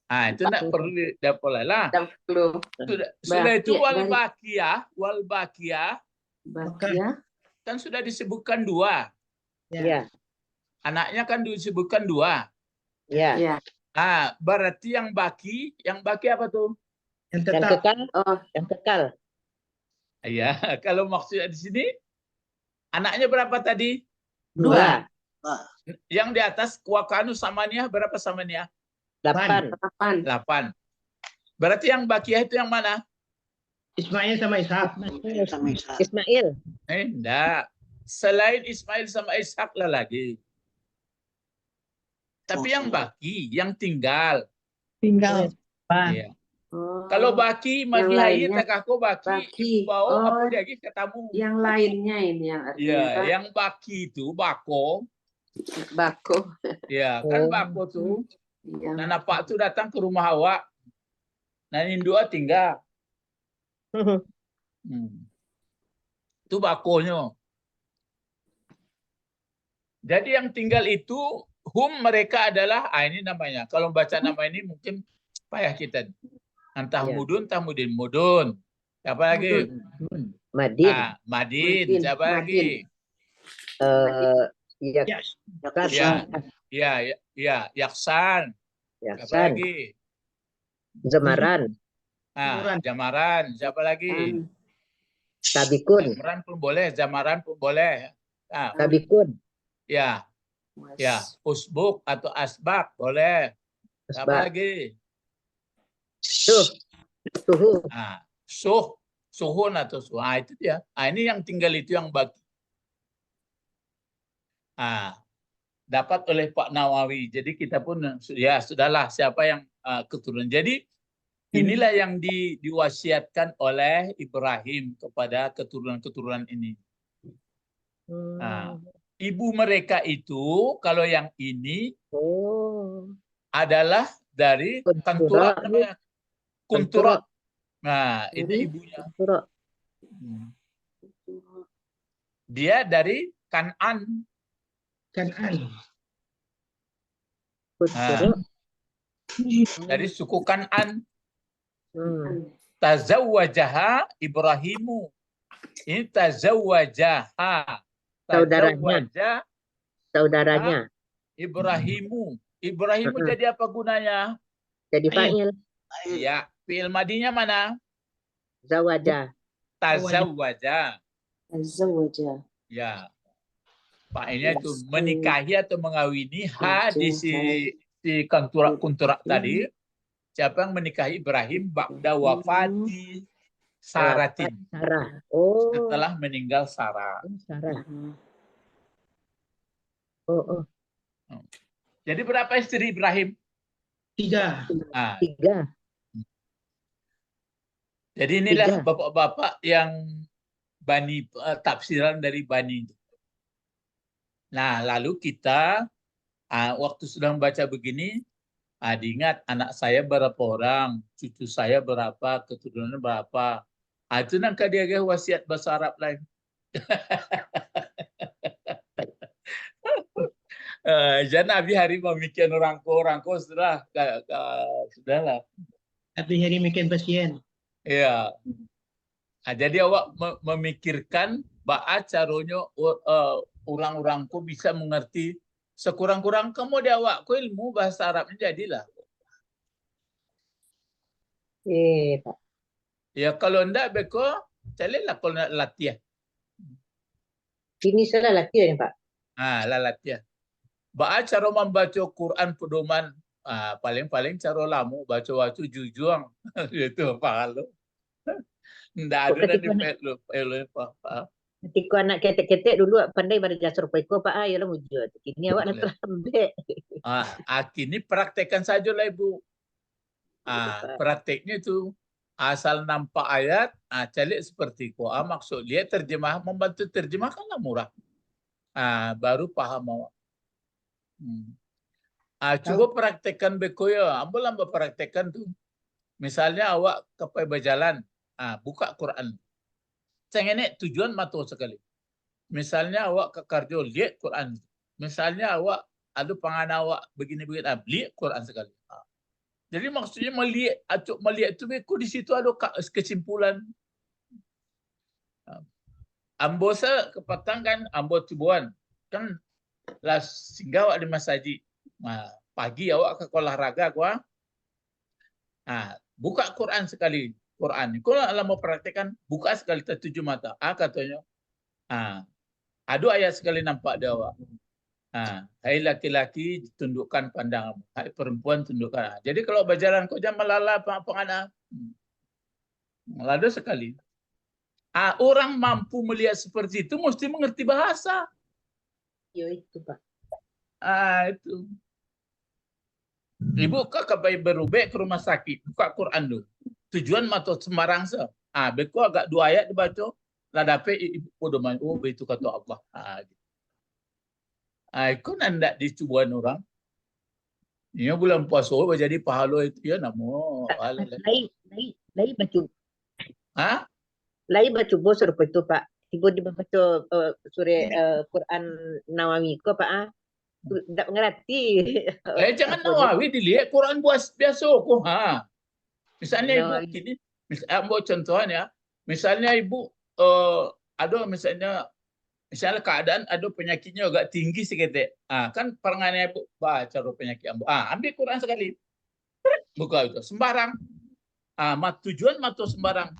Nah, itu enggak perlu tidak boleh lah. Dan perlu Sudah itu Baki, wal bakiyah Bakia. kan sudah disebutkan 2. Ya. Anaknya kan disebutkan 2. Ya. Ya. Ah, berarti yang baki apa tuh? Yang Yang tetap. kekal, Oh, yang kekal. Ya, kalau maksudnya di sini anaknya berapa tadi? 2. Yang di atas wakanu samania berapa samania? 8. 8. 8. Berarti yang bakiyah itu yang mana? Ismail sama Ishak. Ismail. Enggak. Selain Ismail sama Ishak lah lagi. Tapi yang baki, yang tinggal. Tinggal. Iya. Oh, Kalau baki magi yang hai lainnya. takako baki Baki. bau Oh, apa dia lagi katamu. yang lainnya ini yang artinya Iya, Pak. yang baki itu bako. Bako. Ya, kan Oh. bako tuh. Yang Nah, Pak tuh datang ke rumah awak. Nah, Indua tinggal. Itu bakonya. Jadi yang tinggal itu mereka adalah ini namanya. Kalau baca nama ini mungkin payah kita. Entah Ya. mudun, entah mudun. Siapa lagi? Madin. Ah, Madin. Madin, Siapa Madin. lagi? Yaksan. Siapa Yaksan. lagi? Zemaran. Jamaran. Siapa lagi? Tabikun. Jamaran pun boleh, Jamaran pun boleh. Tabikun. Ya, usbuk atau asbak boleh. Siapa Asbak. lagi? Suhu. Suhun atau suha itu dia. Ini yang tinggal itu yang bagi. Dapat oleh Pak Nawawi. Jadi kita pun ya sudahlah siapa yang keturunan. Jadi inilah yang diwasiatkan oleh Ibrahim kepada keturunan-keturunan ini. Ibu mereka itu kalau yang ini adalah dari Kantura namanya. Kuntura. Nah, ini ibunya. Dia dari Kan'an. Dari suku Kan'an. Tazawwajaha Ibrahimu. Ini tazawwajaha. Saudaranya. Ibrahimu. Ibrahimu jadi apa gunanya? Jadi fa'il. Ya, fi'il madinya mana? Zawaja. Tazawwaja. Zawaja. Ya. Fa'ilnya itu menikahi atau mengawini di kuntura tadi. Siapa yang menikahi Ibrahim ba'da wafati Saratin. Sarah. Setelah meninggal Sarah. Sarah. Jadi berapa istri Ibrahim? 3. 3. Jadi inilah bapak-bapak yang bani tafsiran dari bani. Nah, lalu kita waktu sedang baca begini, diingat anak saya berapa orang, cucu saya berapa, keturunan berapa. Itu nangka dia wasiat bahasa Arab lain. Jangan Nabi hari memikir rangko sudahlah. Tapi hari makin pasien. Ya. Jadi awak memikirkan ba'a caranya orang-orangku bisa mengerti sekurang-kurang kamu dia awak ilmu bahasa Arabnya jadilah. Pak. Ya kalau enggak beko carilah kalau nak latihan. Ini salah latihan, Pak. Lah latihan. Ba'a cara membaca Quran pedoman paling-paling cara lamu baca waktu jujuang itu pahalo. Ndak ada nanti apa. Ketika anak ketek-ketek dulu pandai pada jasur peko Pak ayalah mujud. Ini awak nak terlambat. Kini praktekkan saja lah Ibu. Prakteknya itu asal nampak ayat, calik seperti itu. Maksud dia terjemah, membantu terjemahkanlah murah. Baru paham awak. Coba praktekkan beko ya. Ambil praktekkan tuh. Misalnya awak kepai berjalan, buka Quran. Cengenek tujuan matu sekali. Misalnya awak ke kardio, lihat Quran. Misalnya awak ada pangan awak begini-begini, lihat Quran sekali. Jadi maksudnya melihat itu beko di situ ada kesimpulan. Ambo sa kepatang kan, ambo tubuhan kan lah singgah awak di masjid. Pagi awak ke olahraga gua. Buka Quran sekali. Quran. Kalau mau praktekkan, buka sekali tertuju mata. Katanya. Ada ayat sekali nampak dia awak. Hai laki-laki tundukkan pandangan, hai perempuan tundukkan. Jadi kalau berjalan kau jangan melala pengana. Lada sekali. Orang mampu melihat seperti itu mesti mengerti bahasa. Ya itu Pak. Itu. Ibu kakak bayi berubek ke rumah sakit, buka Quran dulu. Tujuan mata sembarang se. Beko agak 2 ayat dibaca, lah dapat ibu podoman. Oh, itu kata Allah. Kau nak dicubuan orang. Ini bulan puasa jadi pahala itu ya namo. Lai baca. Lai baca serupa itu Pak. Ibu dibaca surah Quran Nawawi ko Pak. Tak mengerti. Jangan Nawawi dilihat Quran buat biasa kok. Misalnya ibu gini, ambil contohan ya. Misalnya ibu ada misalnya keadaan ada penyakitnya agak tinggi sedikit. Kan perangannya ibu baca penyakit ambo. Ambil Quran sekali. Buka itu sembarang. Tujuan matu sembarang.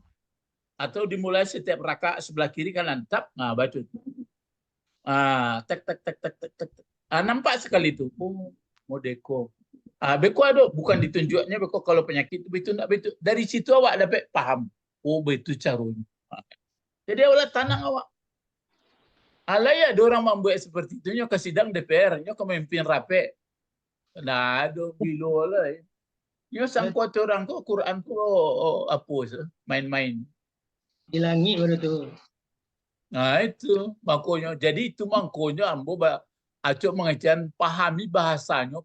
Atau dimulai setiap rakaat sebelah kiri kanan tap, baca. Tak. Nampak sekali itu. Modeko. Beko ada bukan ditunjuknya beko kalau penyakit itu nak betul. Dari situ awak dapat paham. Oh betul caranya. Jadi awak tanang awak. Alaya ada orang membuat seperti itu ke sidang DPR, ke memimpin rapat. Nah, ada bilo lah. Nyo sangkut orang ko Quran ko apa main-main. Hilangi baru tu. Itu makanya. Jadi itu makanya ambo acok mengajian pahami bahasanya.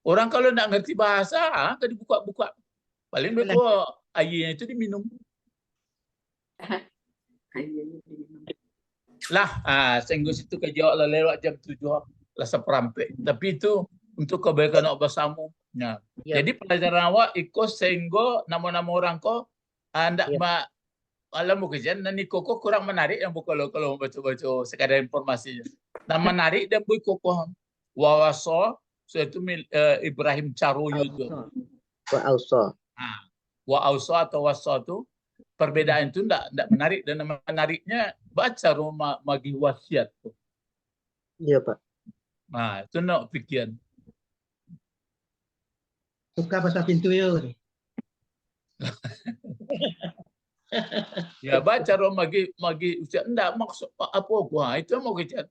Orang kalau nak ngerti bahasa, kan dibuka-buka. Paling beko ayatnya itu diminum. Lah, sehingga situ kejauh lah lewat jam 7 lah seperampe. Tapi itu untuk kebaikan awak bersama. Jadi pelajaran awak ikut sehingga nama-nama orang ko anda alam bukan dan koko kurang menarik yang kalau baca-baca sekadar informasinya. Nah menarik dan buik koko wawaso itu Ibrahim Caruyo itu. Wa atau waso itu perbedaan itu enggak menarik dan menariknya baca rumah magi wasiat tuh. Iya Pak. Itu nak pikiran. Suka pasal pintu yo. Ya baca rumah magi usia enggak maksud apa gua itu mau kejar.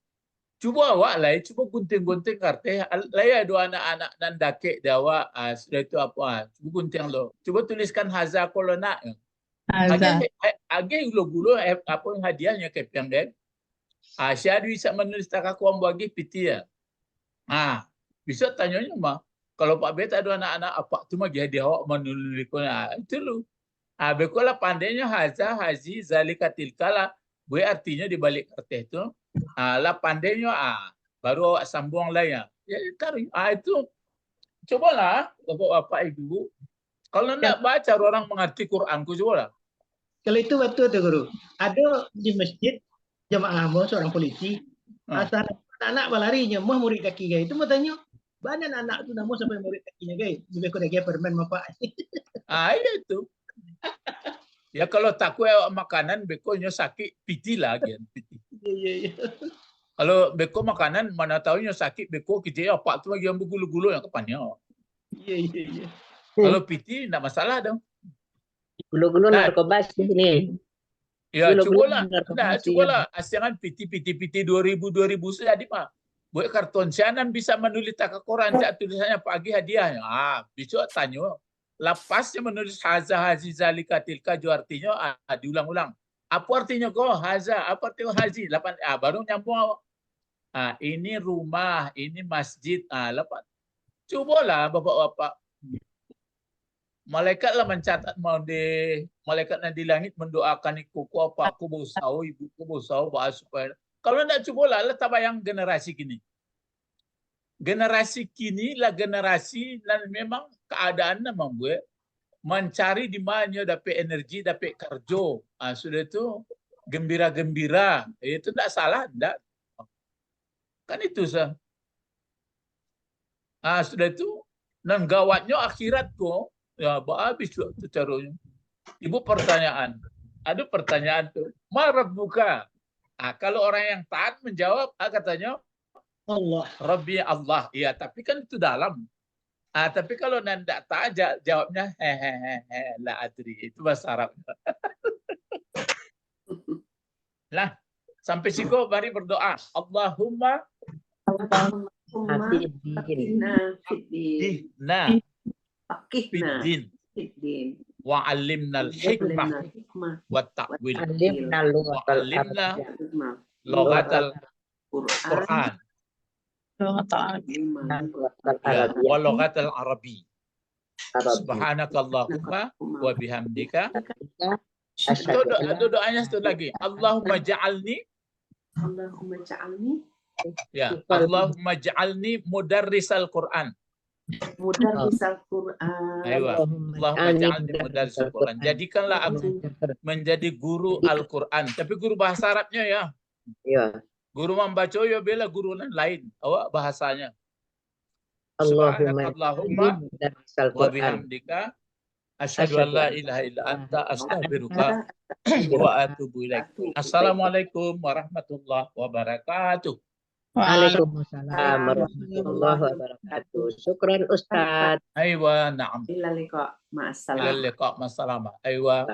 Cuba awak lah, cuba gunting-gunting kartu. Lah ada anak-anak dan dakik dawa sudah itu apa? Cuba gunting lo. Coba tuliskan haza kalau nak. Age gulu apa yang hadiahnya ke piang dek. Syahdu bisa menulis tak aku bagi piti ya. Bisa tanyanya mah. Kalau Pak Bet ada anak-anak apa tu mah hadiah awak menulis itu lu. Bekola pandainya haza haji zalikatil kala. Gue artinya di balik kertas itu. Lah pandainya baru awak sambung lah ya. Ya taruh. Itu cobalah bapak ibu. Kalau nak baca orang mengerti Quran ku cobalah. Kalau itu betul tuh guru. Ada di masjid jamaah mau seorang polisi. Asal anak balarinya mau murid kaki gay itu mau tanya. Banyak anak tu namu sampai murid kakinya gay. Lebih kurang gay permen bapak. Itu. Ya kalau tak kue makanan bekonya sakit piti lagi. Iya. Kalau beko makanan mana tahunya sakit beko kita apa tu lagi yang bergulu-gulu yang kepannya. Iya. Kalau piti tidak masalah dong. Gulu-gulu narkoba sini. Ya cubalah. Cubalah asiangan piti 2000 sudah di mah. Buat kartun sianan bisa menulis tak ke Quran, cak tulisannya pagi hadiahnya. Besok tanya. Lepasnya menulis haza hazi zalika tilka jo artinya diulang-ulang. Apa artinya kau haza? Apa artinya hazi? Baru nyambung awak. Ini rumah, ini masjid. Lepas. Cubalah bapak-bapak. Malaikatlah mencatat malaikat yang di langit mendoakan ibu apa aku bosau, ibuku bosau, supaya kalau tidak cubalah tak bayang generasi kini. Generasi kini lah generasi dan memang keadaan membuat mencari di mana dapat energi, dapat kerja. Sudah itu gembira-gembira. Itu tidak salah, tidak. Kan itu sah. Sudah itu dan gawatnya akhirat kok. Ya, habis tu caranya. Ibu pertanyaan. Ada pertanyaan tuh. Marab buka. Kalau orang yang taat menjawab, katanya Allah. Rabbi Allah. Iya, tapi kan itu dalam. Tapi kalau tidak taat, jawabnya hehehe, la adri. Itu bahasa Arab. Lah, sampai situ mari berdoa. Allahumma Ihdina Fiddin wa alimna al-hikmah wa ta'wil wa alimna lughatal Quran wa lughatal Arabi. Subhanakallahumma wa bihamdika. Doanya satu lagi. Allahumma ja'alni Allahumma ja'alni mudarrisal Quran. Mudarrisal Quran. Allahumma ja'alni mudarrisal Quran. Jadikanlah aku menjadi guru Al-Quran. Tapi guru bahasa Arabnya ya. Ya. Guru membaca ya bela guru lain. Awak bahasanya. Allahumma wa bihamdika asyhadu an la ilaha illa anta astaghfiruka wa atubu ilaik. Assalamualaikum warahmatullahi wabarakatuh. Waalaikumsalam warahmatullahi wabarakatuh. Syukran Ustaz. Aywa, na'am. Ila liqa. Ma'assalam. Ila liqa, ma'assalam. Aywa.